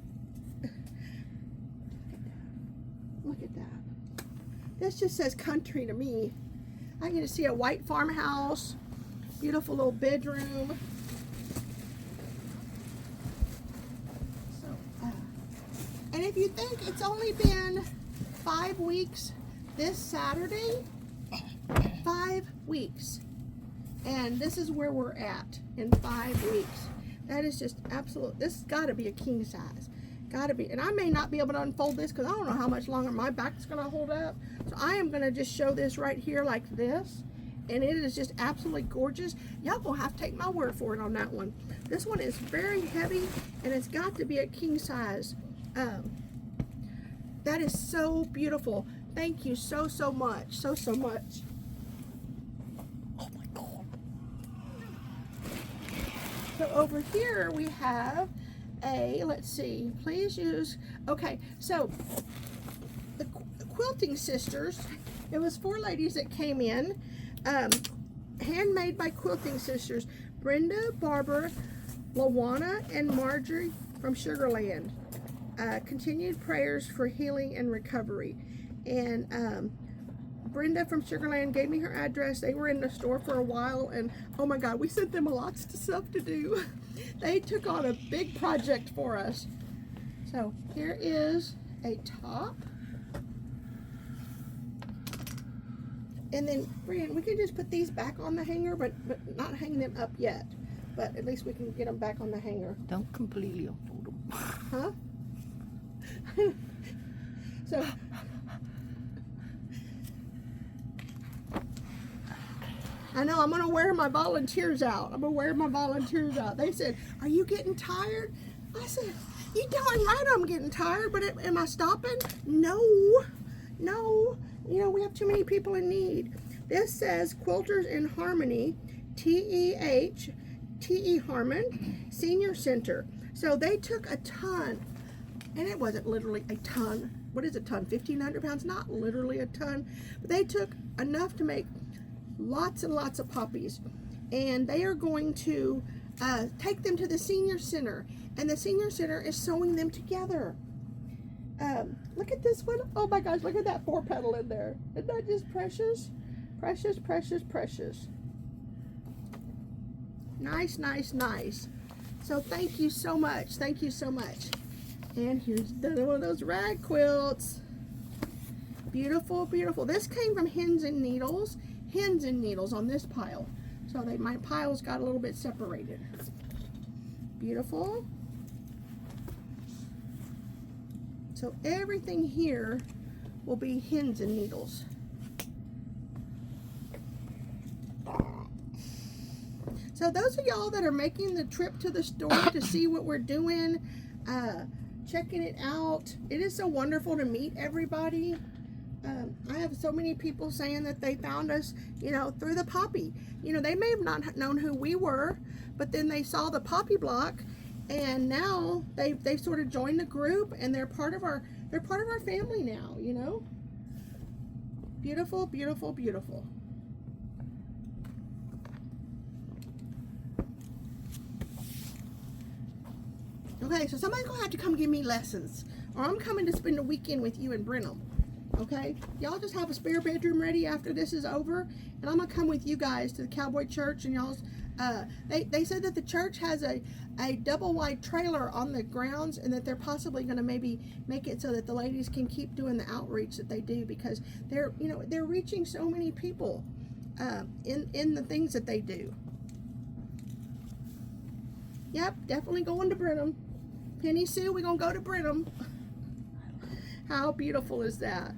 Look at that. This just says country to me. I can just see a white farmhouse, beautiful little bedroom. And if you think it's only been 5 weeks this Saturday, 5 weeks. And this is where we're at in 5 weeks. That is just absolute. This has got to be a king size. Got to be. And I may not be able to unfold this because I don't know how much longer my back's going to hold up. So I am going to just show this right here like this. And it is just absolutely gorgeous. Y'all gonna have to take my word for it on that one. This one is very heavy and it's got to be a king size. That is so beautiful. Thank you so much. So much. Oh my God. So over here we have a, let's see, please use, okay, so the Quilting Sisters, it was 4 ladies that came in, handmade by Quilting Sisters, Brenda, Barbara, Lawana, and Marjorie from Sugarland. Continued prayers for healing and recovery. And Brenda from Sugarland gave me her address. They were in the store for a while, and oh my God, we sent them lots of stuff to do. They took on a big project for us. So here is a top. And then, Brian, we can just put these back on the hanger, but not hang them up yet. But at least we can get them back on the hanger. Don't completely unfold them. Huh? So, I know I'm going to wear my volunteers out. They said, are you getting tired? I said, you darn right I'm getting tired, but am I stopping? No. You know, we have too many people in need. This says Quilters in Harmony, T-E-H-T-E Harmon Senior Center. So they took a ton, and it wasn't literally a ton. What is a ton? 1,500 pounds? Not literally a ton. But they took enough to make lots and lots of poppies. And they are going to take them to the Senior Center. And the Senior Center is sewing them together. Look at this one. Oh my gosh, look at that 4-petal in there. Isn't that just precious? Precious, precious, precious. Nice. So thank you so much. Thank you so much. And here's another one of those rag quilts. Beautiful. This came from Hens and Needles on this pile. So my piles got a little bit separated. Beautiful. So everything here will be Hens and Needles. So those of y'all that are making the trip to the store to see what we're doing, checking it out, it is so wonderful to meet everybody. I have so many people saying that they found us, you know, through the poppy. You know, they may have not known who we were, but then they saw the poppy block, and now they've sort of joined the group, and they're part of our family now, you know. Beautiful, beautiful, beautiful. Okay, so somebody's gonna have to come give me lessons, or I'm coming to spend a weekend with you in Brenham. Okay, y'all just have a spare bedroom ready after this is over, and I'm gonna come with you guys to the Cowboy Church. And y'all's they said that the church has a double wide trailer on the grounds, and that they're possibly gonna maybe make it so that the ladies can keep doing the outreach that they do, because they're reaching so many people in the things that they do. Yep, definitely going to Brenham. Penny Sue, we're gonna go to Brenham. How beautiful is that?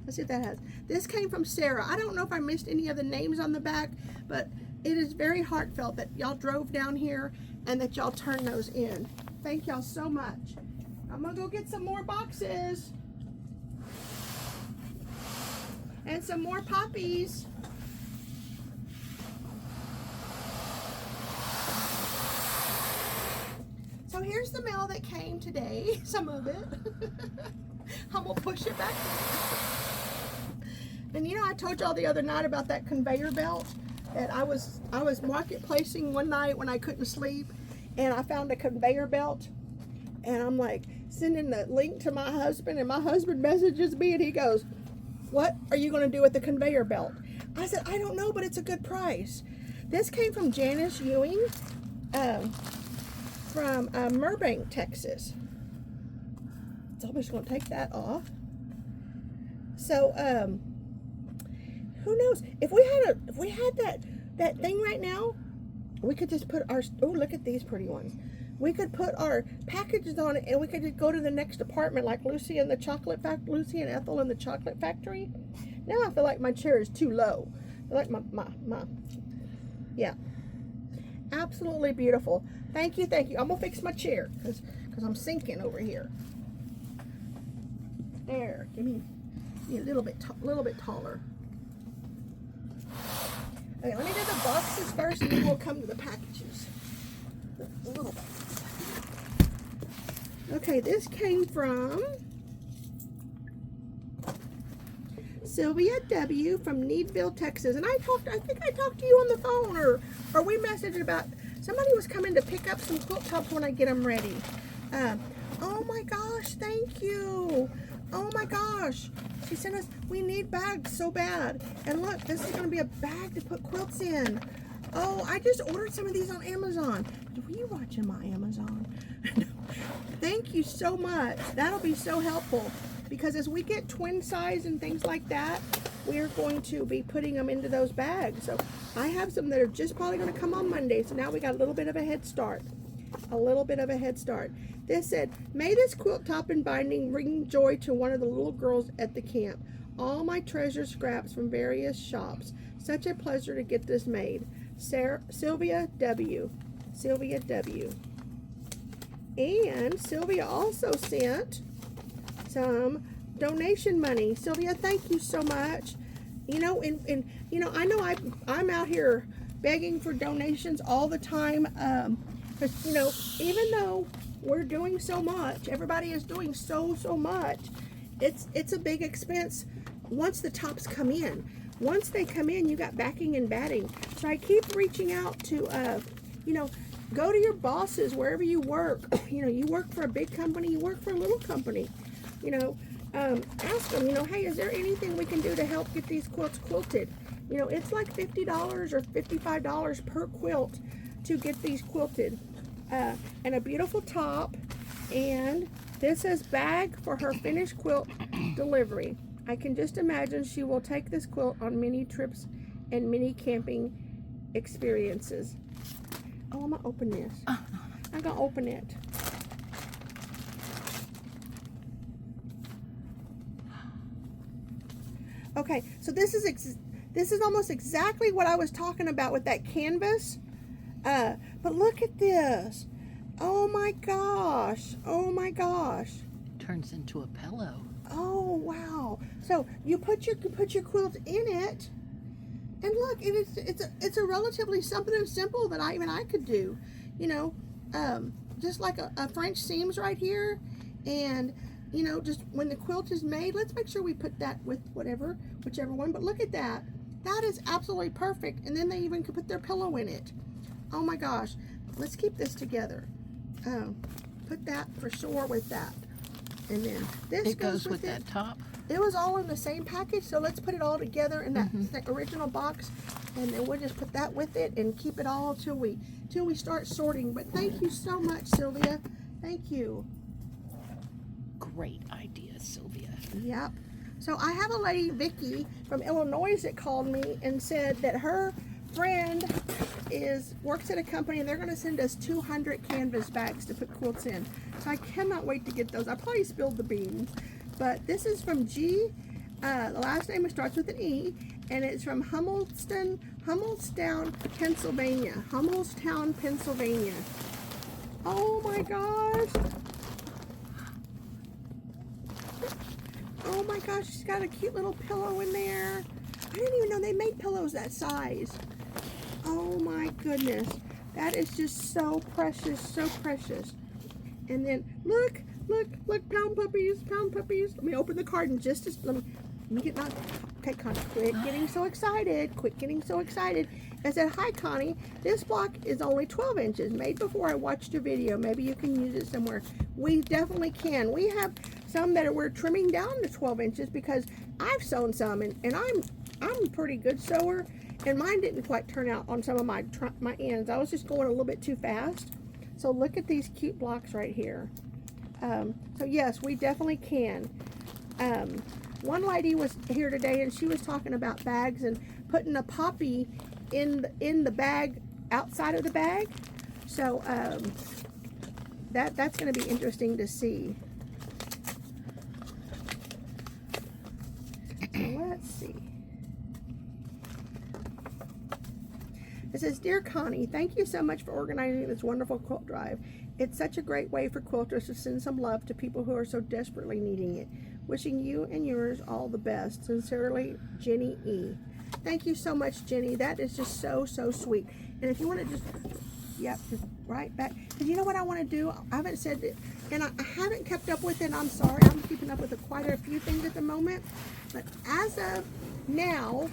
Let's see if that has. This came from Sarah. I don't know if I missed any of the names on the back, but it is very heartfelt that y'all drove down here and that y'all turned those in. Thank y'all so much. I'm gonna go get some more boxes. And some more poppies. So here's the mail that came today, some of it. I'm gonna push it back. And I told y'all the other night about that conveyor belt that I was marketplacing one night when I couldn't sleep, and I found a conveyor belt, and I'm like sending the link to my husband, and my husband messages me and he goes, "What are you gonna do with the conveyor belt?" I said, "I don't know, but it's a good price." This came from Janice Ewing. From Burbank, Texas. So I'm just going to take that off. So who knows, if we had that thing right now, we could just put our, oh, look at these pretty ones. We could put our packages on it, and we could just go to the next apartment, like Lucy and Ethel in the chocolate factory. Now I feel like my chair is too low. I feel like my yeah. Absolutely beautiful. Thank you, thank you. I'm gonna fix my chair because I'm sinking over here. There, give me a little bit taller. Okay, let me do the boxes first, and then we'll come to the packages. A little bit. Okay, this came from Sylvia W. from Needville, Texas. And I think I talked to you on the phone, or we messaged about somebody was coming to pick up some quilt tops when I get them ready. Oh my gosh, thank you. Oh my gosh. She sent us, we need bags so bad. And look, this is going to be a bag to put quilts in. Oh, I just ordered some of these on Amazon. Were you watching my Amazon? Thank you so much. That'll be so helpful, because as we get twin size and things like that, we're going to be putting them into those bags. So I have some that are just probably going to come on Monday. So now we got a little bit of a head start. A little bit of a head start. This said, "May this quilt top and binding bring joy to one of the little girls at the camp. All my treasure scraps from various shops. Such a pleasure to get this made. Sylvia W. Sylvia W." And Sylvia also sent some donation money. Sylvia, thank you so much. I know I'm out here begging for donations all the time, because even though we're doing so much, everybody is doing so much, it's a big expense once the tops come in. Once they come in, you got backing and batting. So I keep reaching out to go to your bosses wherever you work. You work for a big company, you work for a little company. Ask them, hey, is there anything we can do to help get these quilts quilted? It's like $50 or $55 per quilt to get these quilted. And a beautiful top. And this says, "Bag for her finished quilt delivery. I can just imagine she will take this quilt on many trips and many camping experiences." Oh, I'm going to open this. I'm going to open it. Okay, so this is almost exactly what I was talking about with that canvas. But look at this. Oh my gosh. Oh my gosh. Turns into a pillow. Oh wow. So you put your quilt in it, and look, it's a relatively something simple that I could do. Just like a French seams right here, and you know, just when the quilt is made, let's make sure we put that with whichever one. But look at that. That is absolutely perfect. And then they even could put their pillow in it. Oh my gosh. Let's keep this together. Put that for sure with that. And then this goes with that top. It was all in the same package, so let's put it all together in that original box, and then we'll just put that with it and keep it all till we start sorting. But thank you so much, Sylvia. Thank you. Great idea, Sylvia. Yep. So I have a lady, Vicky from Illinois, that called me and said that her friend works at a company, and they're going to send us 200 canvas bags to put quilts in. So I cannot wait to get those. I probably spilled the beans, but this is from G. The last name starts with an E, and it's from Hummelstown, Pennsylvania. Hummelstown, Pennsylvania. Oh my gosh. Oh my gosh, she's got a cute little pillow in there. I didn't even know they made pillows that size. Oh my goodness. That is just so precious, so precious. And then look, pound puppies. Let me open the card and let me get my, okay, Connie, quit getting so excited. I said, hi Connie, this block is only 12 inches, made before I watched your video. Maybe you can use it somewhere. We definitely can. We have some that we're trimming down to 12 inches because I've sewn some, and I'm a pretty good sewer, and mine didn't quite turn out on some of my ends. I was just going a little bit too fast. So look at these cute blocks right here. So yes, we definitely can. One lady was here today, and she was talking about bags and putting a poppy in the bag, outside of the bag. So that's going to be interesting to see. So let's see. It says, Dear Connie, thank you so much for organizing this wonderful quilt drive. It's such a great way for quilters to send some love to people who are so desperately needing it. Wishing you and yours all the best. Sincerely, Jenny E. Thank you so much, Jenny. That is just so, so sweet. And if you want to just right back. Because you know what I want to do? I haven't said it, and I haven't kept up with it. I'm sorry. I'm keeping up with quite a few things at the moment. But as of now,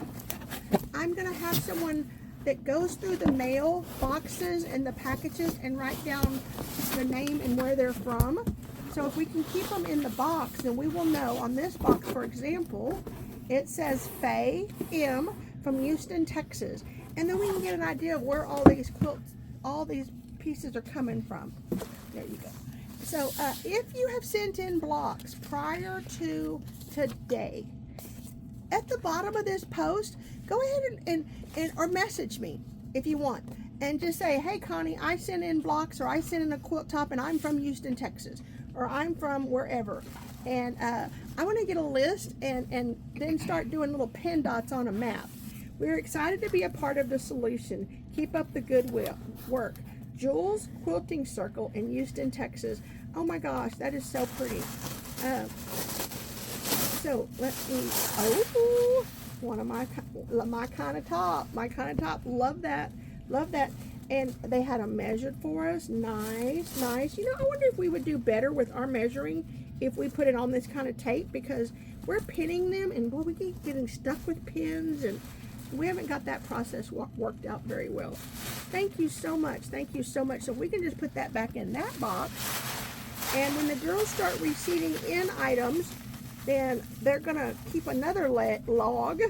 I'm going to have someone that goes through the mail boxes and the packages and write down the name and where they're from. So if we can keep them in the box, then we will know. On this box, for example, it says Faye M from Houston, Texas. And then we can get an idea of where all these quilts, all these pieces are coming from. There you go. So if you have sent in blocks prior to today, at the bottom of this post, go ahead and or message me if you want, and just say, hey Connie, I sent in blocks, or I sent in a quilt top, and I'm from Houston, Texas, or I'm from wherever, and I want to get a list and then start doing little pin dots on a map. We're excited to be a part of the solution. Keep up the good work. Jules Quilting Circle in Houston, Texas. Oh my gosh, that is so pretty. So let me, one of my kind of top, love that, and they had them measured for us. Nice. You know, I wonder if we would do better with our measuring if we put it on this kind of tape, because we're pinning them, and boy, we keep getting stuck with pins, and we haven't got that process worked out very well. Thank you so much. So we can just put that back in that box, and when the girls start receiving in items, then they're gonna keep another log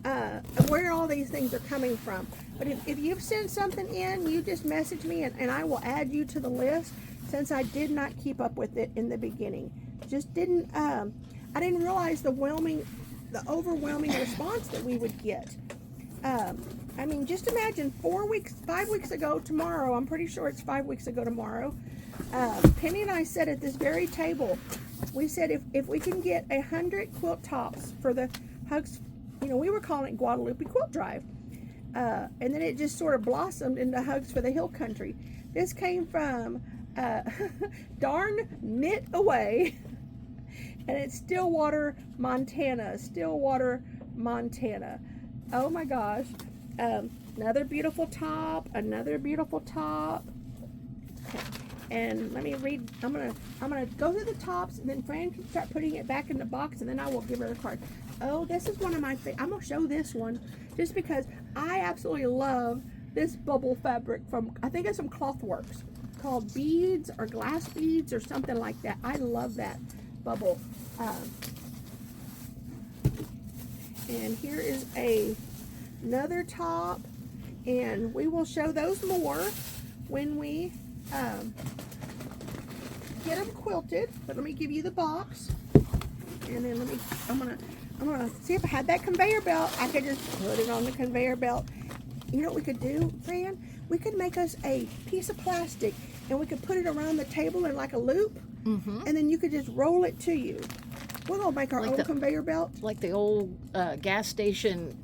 of where all these things are coming from. But if you've sent something in, you just message me, and I will add you to the list, since I did not keep up with it in the beginning. Just didn't, I didn't realize the overwhelming response that we would get. I mean, just imagine 5 weeks ago tomorrow, I'm pretty sure it's 5 weeks ago tomorrow, Penny and I said at this very table, we said if we can get 100 quilt tops for the Hugs, you know, we were calling it Guadalupe Quilt Drive, and then it just sort of blossomed into Hugs for the Hill Country. This came from Darn Knit Away, and it's Stillwater, Montana. Oh my gosh. Another beautiful top. Okay. And let me read. I'm gonna go through the tops, and then Fran can start putting it back in the box, and then I will give her the card. Oh, this is one of my favorite. I'm gonna show this one just because I absolutely love this bubble fabric from, I think it's from Clothworks, called Beads or Glass Beads or something like that. I love that bubble. And here is another top, and we will show those more when we get them quilted. But let me give you the box, and then I'm gonna see if I had that conveyor belt. I could just put it on the conveyor belt. You know what we could do, Fran? We could make us a piece of plastic, and we could put it around the table in like a loop, and then you could just roll it to you. We're gonna make our own conveyor belt, like the old gas station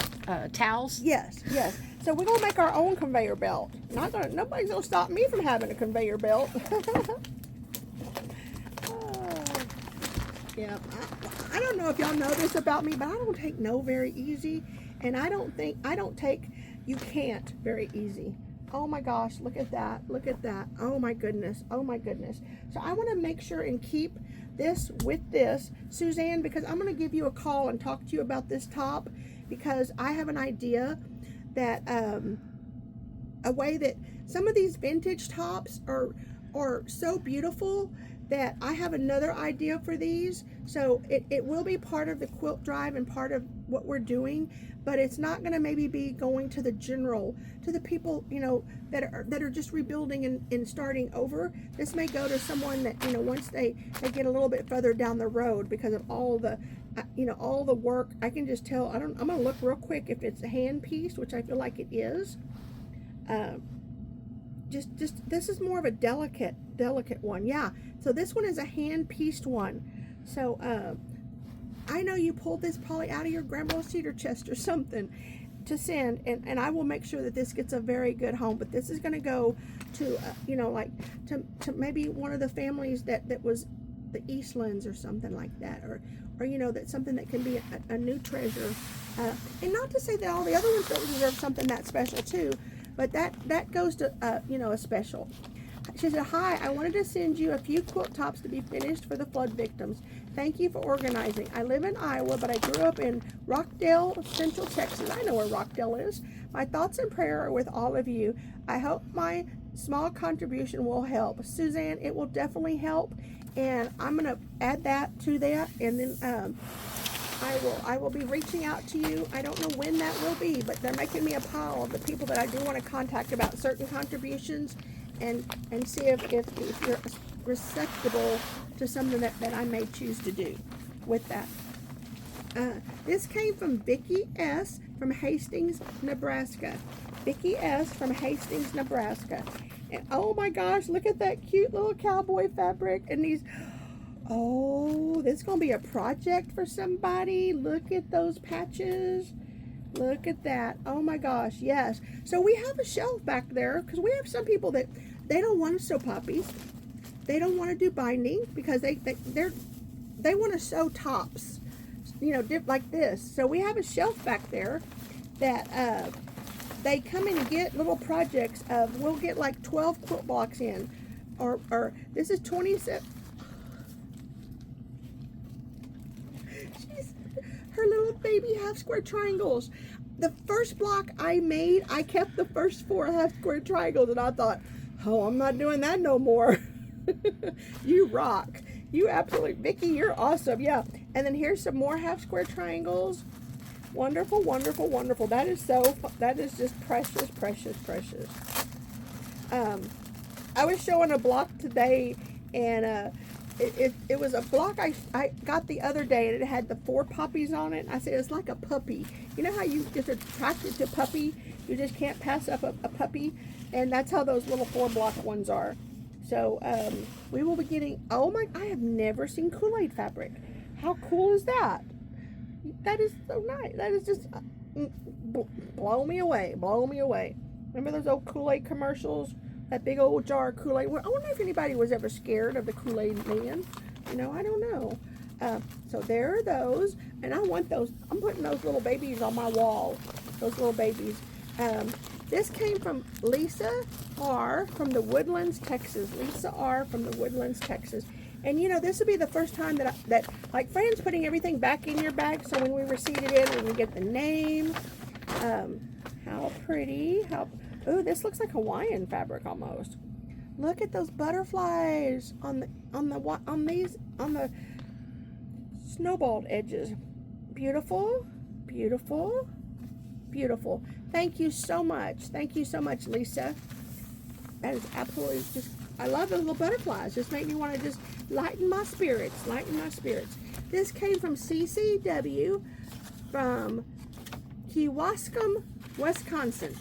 towels. Yes, yes. So we're gonna make our own conveyor belt. Nobody's gonna stop me from having a conveyor belt. Yeah, I don't know if y'all know this about me, but I don't take no very easy, and I don't take you can't very easy. Oh my gosh, look at that, look at that. Oh my goodness, oh my goodness. So I want to make sure and keep this with this, Suzanne, because I'm going to give you a call and talk to you about this top, because I have an idea that a way that some of these vintage tops are so beautiful that I have another idea for these. So it will be part of the quilt drive and part of what we're doing, but it's not going to maybe be going to the general, to the people, you know, that are just rebuilding and starting over. This may go to someone that, you know, once they get a little bit further down the road, because of all the you know, all the work. I can just tell. I'm gonna look real quick if it's a hand piece, which I feel like it is. Just this is more of a delicate one. Yeah, so this one is a hand pieced one. So I know you pulled this probably out of your grandma's cedar chest or something to send, and I will make sure that this gets a very good home. But this is going to go to you know, like to maybe one of the families that was the Eastlands or something like that, or you know, that's something that can be a new treasure. And not to say that all the other ones don't deserve something that special too, but that goes to you know, a special. She said, "Hi, I wanted to send you a few quilt tops to be finished for the flood victims. Thank you for organizing. I live in Iowa, but I grew up in Rockdale, Central Texas." I know where Rockdale is. "My thoughts and prayer are with all of you. I hope my small contribution will help." Suzanne, it will definitely help, and I'm going to add that to that, and then I will be reaching out to you. I don't know when that will be, but they're making me a pile of the people that I do want to contact about certain contributions, and see if you're receptible to something that I may choose to do with that. This came from Vicki S. from Hastings, Nebraska. Vicki S. from Hastings, Nebraska. And oh my gosh, look at that cute little cowboy fabric. And these, oh, this is going to be a project for somebody. Look at those patches. Look at that. Oh my gosh, yes. So we have a shelf back there, because we have some people that they don't want to sew poppies. They don't want to do binding, because they want to sew tops, you know, like this. So we have a shelf back there that they come in and get little projects of, we'll get like 12 quilt blocks in, or this is 27. Her little baby half square triangles. The first block I made, I kept the first 4 half square triangles, and I thought, oh, I'm not doing that no more. You rock. You absolutely, Vicki, you're awesome. Yeah. And then here's some more half square triangles. Wonderful, wonderful, wonderful. That is just precious, precious, precious. I was showing a block today, and it was a block I got the other day, and it had the 4 puppies on it. I said, it's like a puppy. You know how you just attracted to puppy? You just can't pass up a puppy? And that's how those little 4 block ones are. So we will be getting, oh my, I have never seen Kool-Aid fabric. How cool is that? That is so nice. That is just, blow me away, blow me away. Remember those old Kool-Aid commercials? That big old jar of Kool-Aid. I wonder if anybody was ever scared of the Kool-Aid man. You know, I don't know. So there are those, and I want those. I'm putting those little babies on my wall. Those little babies. This came from Lisa R. from the Woodlands, Texas. Lisa R. from the Woodlands, Texas. And you know, this will be the first time that like Fran's putting everything back in your bag, so when we receipt it in, we can get the name. How pretty. Oh, this looks like Hawaiian fabric almost. Look at those butterflies on the snowballed edges. Beautiful, beautiful, beautiful. Thank you so much. Thank you so much, Lisa. That is absolutely just, I love those little butterflies. Just make me want to just lighten my spirits, lighten my spirits. This came from CCW from Kewaskum, Wisconsin.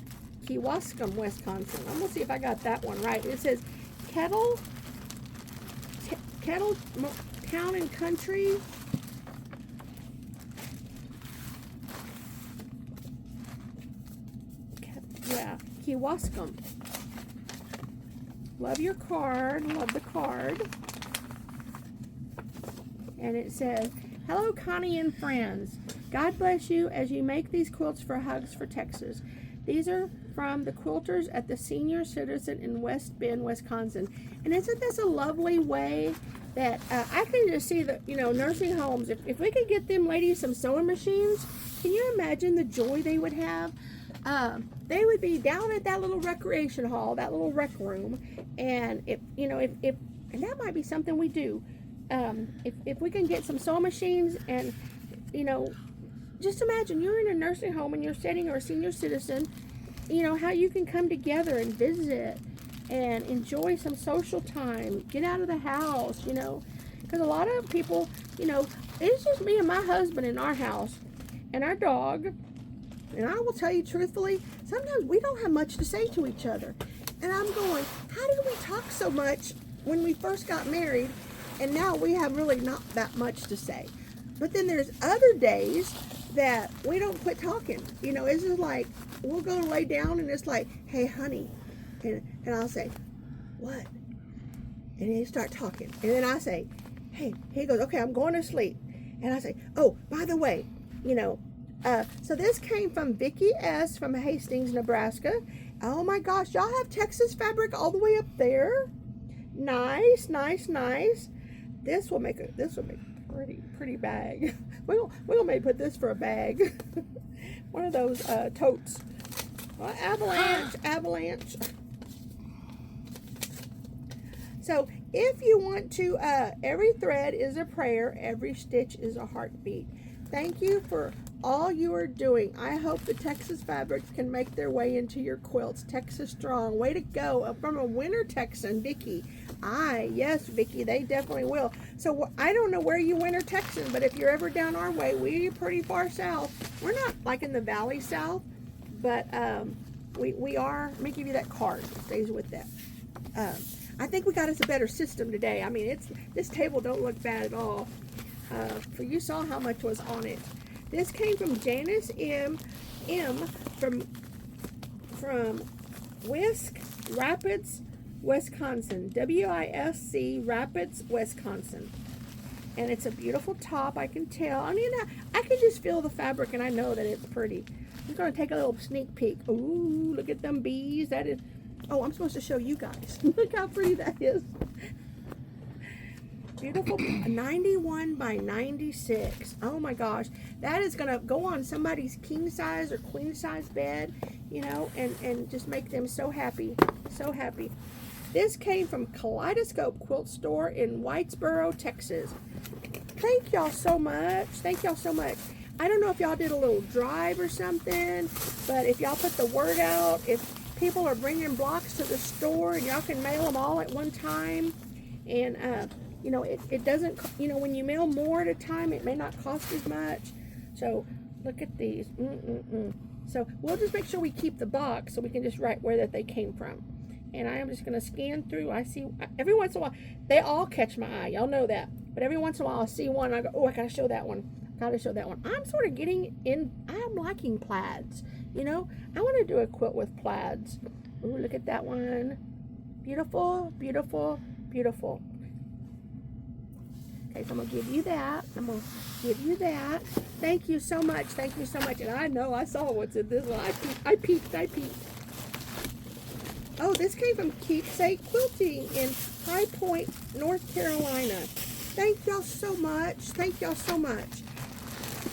Kewaskum, Wisconsin. I'm going to see if I got that one right. It says Kettle Town and Country. Yeah, Kewaskum. Love your card. Love the card. And it says, hello, Connie and friends. God bless you as you make these quilts for Hugs for Texas. These are from the quilters at the Senior Citizen in West Bend, Wisconsin. And isn't this a lovely way that I can just see the, you know, nursing homes, if we could get them ladies some sewing machines, can you imagine the joy they would have? They would be down at that little recreation hall, that little rec room, and if and that might be something we do. If we can get some sewing machines, and you know, just imagine you're in a nursing home and you're sitting, or a senior citizen, you know, how you can come together and visit and enjoy some social time, get out of the house, you know, because a lot of people, you know, it's just me and my husband in our house and our dog. And I will tell you truthfully, sometimes we don't have much to say to each other. And I'm going, how did we talk so much when we first got married, and now we have really not that much to say? But then there's other days that we don't quit talking. You know, it's just like, we'll go lay down and it's like, hey, honey. And I'll say, what? And he start talking. And then I say, hey, he goes, okay, I'm going to sleep. And I say, oh, by the way, you know, so this came from Vicki S. from Hastings, Nebraska. Oh my gosh, y'all have Texas fabric all the way up there. Nice, nice, nice. This will make a pretty bag. we'll maybe put this for a bag. One of those totes. Avalanche. So if you want to, every thread is a prayer, every stitch is a heartbeat. Thank you for all you are doing. I hope the Texas fabrics can make their way into your quilts. Texas strong. Way to go. From a winter Texan, Vicki. Yes, Vicki, they definitely will. So I don't know where you winter Texan, but if you're ever down our way, we're pretty far south. We're not like in the valley south, but we are. Let me give you that card. It stays with that. I think we got us a better system today. I mean, this table don't look bad at all. For you saw how much was on it. This came from Janice M. from Wisc Rapids, Wisconsin. W-I-S-C Rapids, Wisconsin. And it's a beautiful top, I can tell. I mean, I can just feel the fabric and I know that it's pretty. I'm going to take a little sneak peek. Ooh, look at them bees. That is, oh, I'm supposed to show you guys. Look how pretty that is. Beautiful. 91 by 96. Oh my gosh. That is going to go on somebody's king size or queen size bed, you know, and just make them so happy. So happy. This came from Kaleidoscope Quilt Store in Whitesboro, Texas. Thank y'all so much. Thank y'all so much. I don't know if y'all did a little drive or something, but if y'all put the word out, if people are bringing blocks to the store and y'all can mail them all at one time, and you know, it doesn't, you know, when you mail more at a time, it may not cost as much. So look at these. So we'll just make sure we keep the box so we can just write where that they came from. And I am just going to scan through. I see every once in a while, they all catch my eye. Y'all know that. But every once in a while I'll see one and I go, oh, I got to show that one. Gotta show that one. I'm sort of getting in, I'm liking plaids. You know, I want to do a quilt with plaids. Ooh, look at that one. Beautiful, beautiful, beautiful. Okay, so I'm going to give you that. I'm going to give you that. Thank you so much. Thank you so much. And I know I saw what's in this one. I peeked. Oh, this came from Keepsake Quilting in High Point, North Carolina. Thank y'all so much. Thank y'all so much.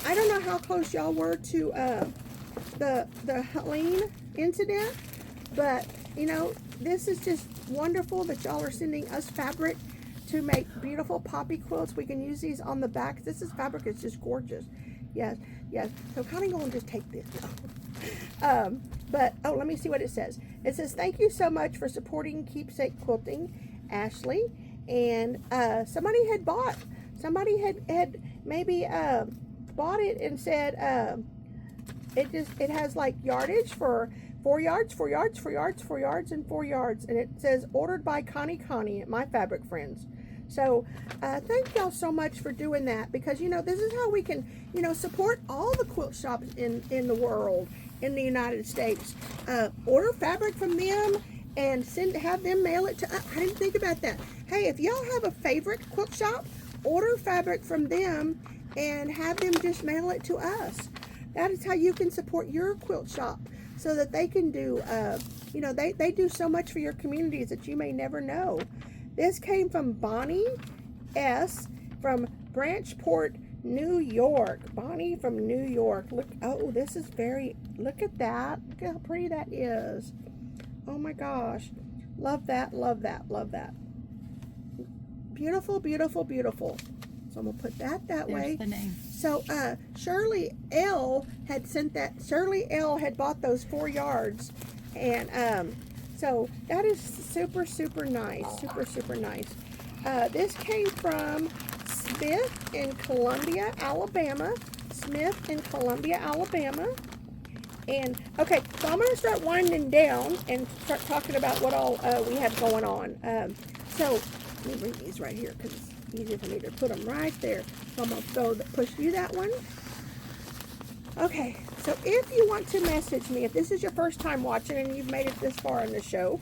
I don't know how close y'all were to the Helene incident, but you know, this is just wonderful that y'all are sending us fabric to make beautiful poppy quilts. We can use these on the back. This is fabric. It's just gorgeous. Yes, yes. So kind of going to just take this now. But oh, let me see what it says. It says, thank you so much for supporting Keepsake Quilting, Ashley. And somebody had maybe bought it and said it has like yardage for 4 yards, 4 yards, 4 yards, 4 yards, and 4 yards. And it says ordered by Connie at My Fabric Friends. So thank y'all so much for doing that, because you know, this is how we can, you know, support all the quilt shops in the world, in the United States. Order fabric from them and have them mail it to us. I didn't think about that. Hey, if y'all have a favorite quilt shop, order fabric from them and have them just mail it to us. That is how you can support your quilt shop, so that they can do, you know, they do so much for your communities that you may never know. This came from Bonnie S. from Branchport, New York. Bonnie from New York. Look, oh, this is look at that. Look how pretty that is. Oh my gosh. Love that, love that, love that. Beautiful, beautiful, beautiful. So I'm going to put that There's way. The name. So Shirley L. had sent that. Shirley L. had bought those 4 yards. And so that is super, super nice. Super, super nice. This came from Smith in Columbia, Alabama. Smith in Columbia, Alabama. And okay, so I'm going to start winding down and start talking about what all we have going on. So let me bring these right here because it's easier for me to put them right there. So I'm going to push you that one. Okay, so if you want to message me, if this is your first time watching and you've made it this far in the show,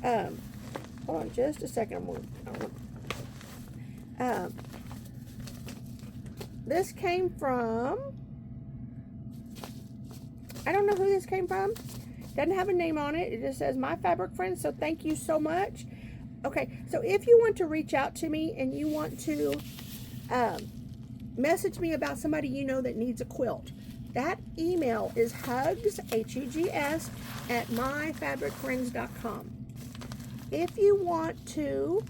hold on just a second. This came from, I don't know who this came from. Doesn't have a name on it. It just says My Fabric Friends, so thank you so much. Okay, so if you want to reach out to me and you want to message me about somebody you know that needs a quilt, that email is hugs, H-U-G-S, at myfabricfriends.com. If you want to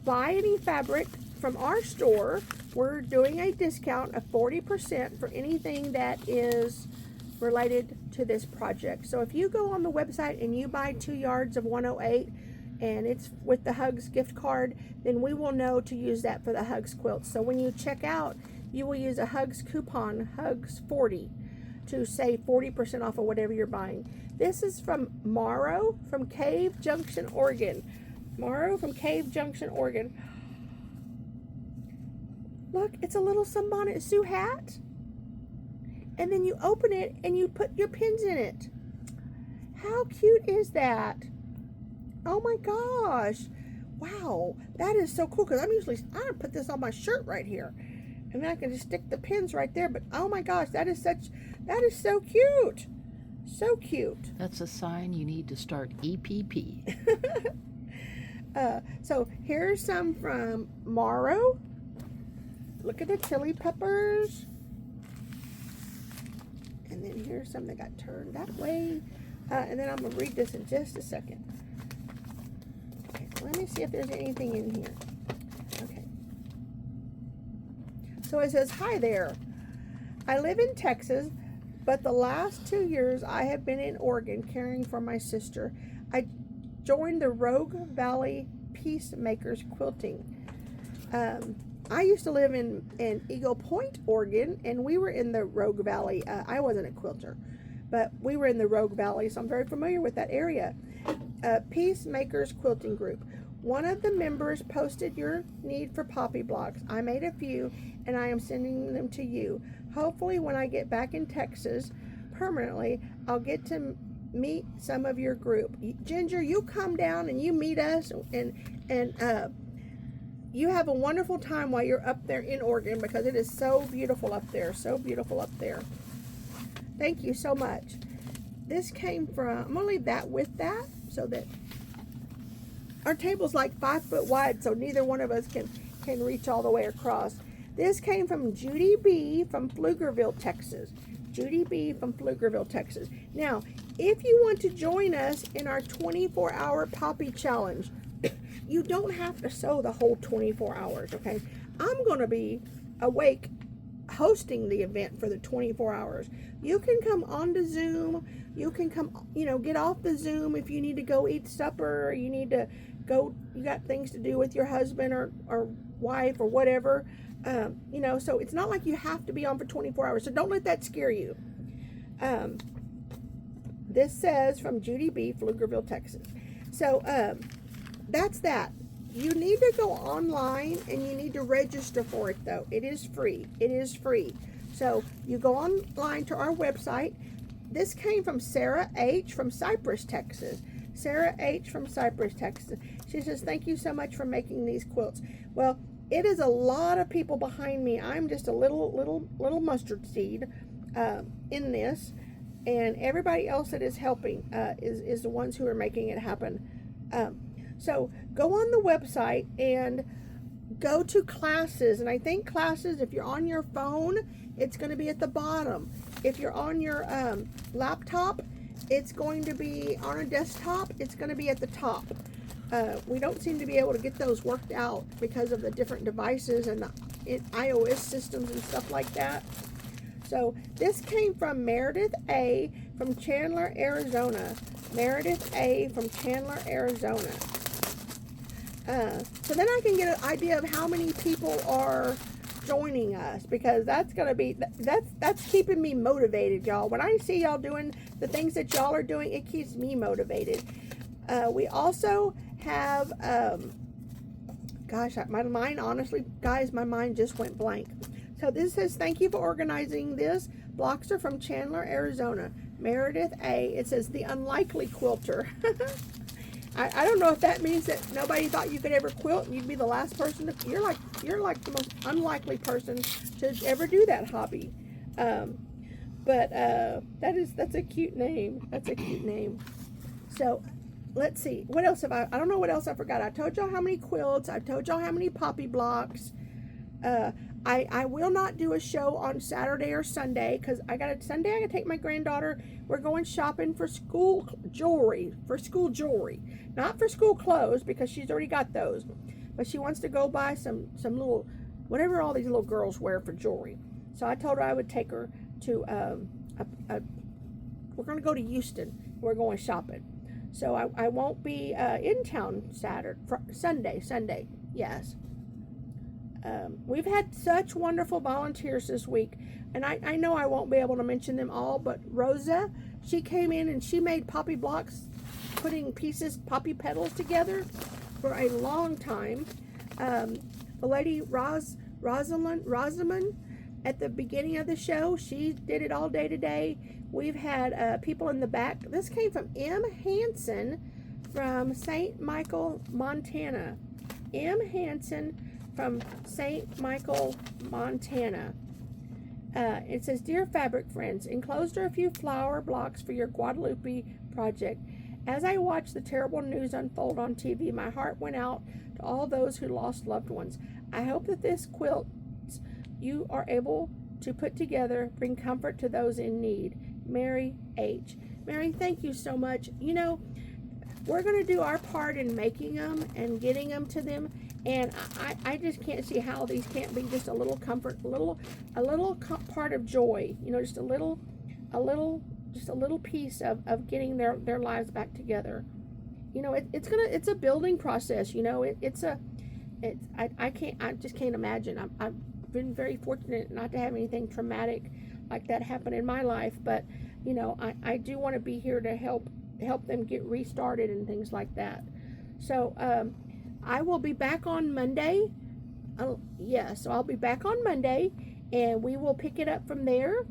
buy any fabric from our store, we're doing a discount of 40% for anything that is related to this project. So if you go on the website and you buy 2 yards of 108 and it's with the Hugs gift card, then we will know to use that for the Hugs quilt. So when you check out, you will use a Hugs coupon, Hugs40, to save 40% off of whatever you're buying. This is from Morrow from Cave Junction, Oregon. Morrow from Cave Junction, Oregon. Look, it's a little Sunbonnet Sue hat. And then you open it and you put your pins in it. How cute is that? Oh my gosh. Wow, that is so cool, because I put this on my shirt right here. And then I can just stick the pins right there. But oh my gosh, that is so cute. So cute. That's a sign you need to start EPP. So here's some from Morrow. Look at the chili peppers. And then here's some that got turned that way. And then I'm going to read this in just a second. Okay, let me see if there's anything in here. Okay. So it says, hi there. I live in Texas, but the last 2 years I have been in Oregon caring for my sister. I joined the Rogue Valley Peacemakers Quilting. I used to live in Eagle Point, Oregon, and we were in the Rogue Valley. I wasn't a quilter, but we were in the Rogue Valley, so I'm very familiar with that area. Peacemakers Quilting Group. One of the members posted your need for poppy blocks. I made a few, and I am sending them to you. Hopefully, when I get back in Texas permanently, I'll get to meet some of your group. Ginger, you come down and you meet us, and you have a wonderful time while you're up there in Oregon, because it is so beautiful up there. So beautiful up there. Thank you so much. This came from, I'm going to leave that with that. So so that our table's like 5 foot wide, so neither one of us can reach all the way across. This came from Judy B. from Pflugerville, Texas. Judy B. from Pflugerville, Texas. Now, if you want to join us in our 24-hour Poppy Challenge, you don't have to sew the whole 24 hours, okay? I'm going to be awake hosting the event for the 24 hours. You can come onto Zoom. You can come, get off the Zoom if you need to go eat supper, or you need to go, you got things to do with your husband or wife or whatever. So it's not like you have to be on for 24 hours. So don't let that scare you. This says from Judy B., Pflugerville, Texas. So that's that. You need to go online and you need to register for it, though. It is free. It is free. So you go online to our website. This came from Sarah H. from Cypress, Texas. Sarah H. from Cypress, Texas. She says, thank you so much for making these quilts. Well, it is a lot of people behind me. I'm just a little mustard seed in this. And everybody else that is helping is the ones who are making it happen. So go on the website and go to classes. And I think classes, if you're on your phone, it's going to be at the bottom. If you're on your laptop, it's going to be on a desktop. It's going to be at the top. We don't seem to be able to get those worked out because of the different devices and the iOS systems and stuff like that. So this came from Meredith A. from Chandler, Arizona. Meredith A. from Chandler, Arizona. So then I can get an idea of how many people are joining us, because that's going to be, that's keeping me motivated, y'all. When I see y'all doing the things that y'all are doing, it keeps me motivated. We also have, gosh, my mind, honestly, guys, my mind just went blank. So this says, thank you for organizing this. Blocks are from Chandler, Arizona. Meredith A. It says, the unlikely quilter. I don't know if that means that nobody thought you could ever quilt and you'd be the last person to, you're like the most unlikely person to ever do that hobby. But that's a cute name. That's a cute name. So let's see. What else have I don't know what else I forgot. I told y'all how many quilts. I told y'all how many poppy blocks. I will not do a show on Saturday or Sunday because Sunday I gotta take my granddaughter. We're going shopping for school jewelry, not for school clothes because she's already got those, but she wants to go buy some little, whatever all these little girls wear for jewelry. So I told her I would take her to we're gonna go to Houston. We're going shopping, so I won't be in town Sunday. Yes. We've had such wonderful volunteers this week, and I know I won't be able to mention them all, but Rosa, she came in and she made poppy blocks, putting poppy petals together for a long time. The lady Rosamond at the beginning of the show, she did it all day today. We've had people in the back. This came from M. Hansen from St. Michael, Montana. M. Hansen from St. Michael, Montana. It says, Dear Fabric Friends, enclosed are a few flower blocks for your Guadalupe project. As I watched the terrible news unfold on TV, my heart went out to all those who lost loved ones. I hope that this quilt you are able to put together bring comfort to those in need. Mary H. Mary, thank you so much. You know, we're going to do our part in making them and getting them to them. And I just can't see how these can't be just a little comfort, a little part of joy. You know, just a little piece of getting their lives back together. You know, it's a building process. You know, I just can't imagine. I've been very fortunate not to have anything traumatic like that happen in my life, but you know, I do want to be here to help them get restarted and things like that. So I will be back on Monday. So I'll be back on Monday, and we will pick it up from there,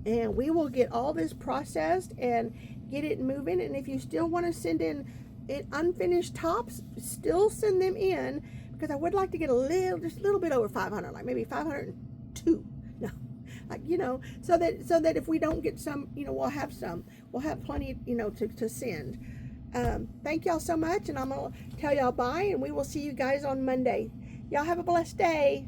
and we will get all this processed and get it moving. And if you still want to send in unfinished tops, still send them in, because I would like to get just a little bit over 500, like maybe 502. No, like, you know, so that if we don't get some, you know, we'll have plenty, you know, to send. Thank y'all so much, and I'm going to tell y'all bye, and we will see you guys on Monday. Y'all have a blessed day.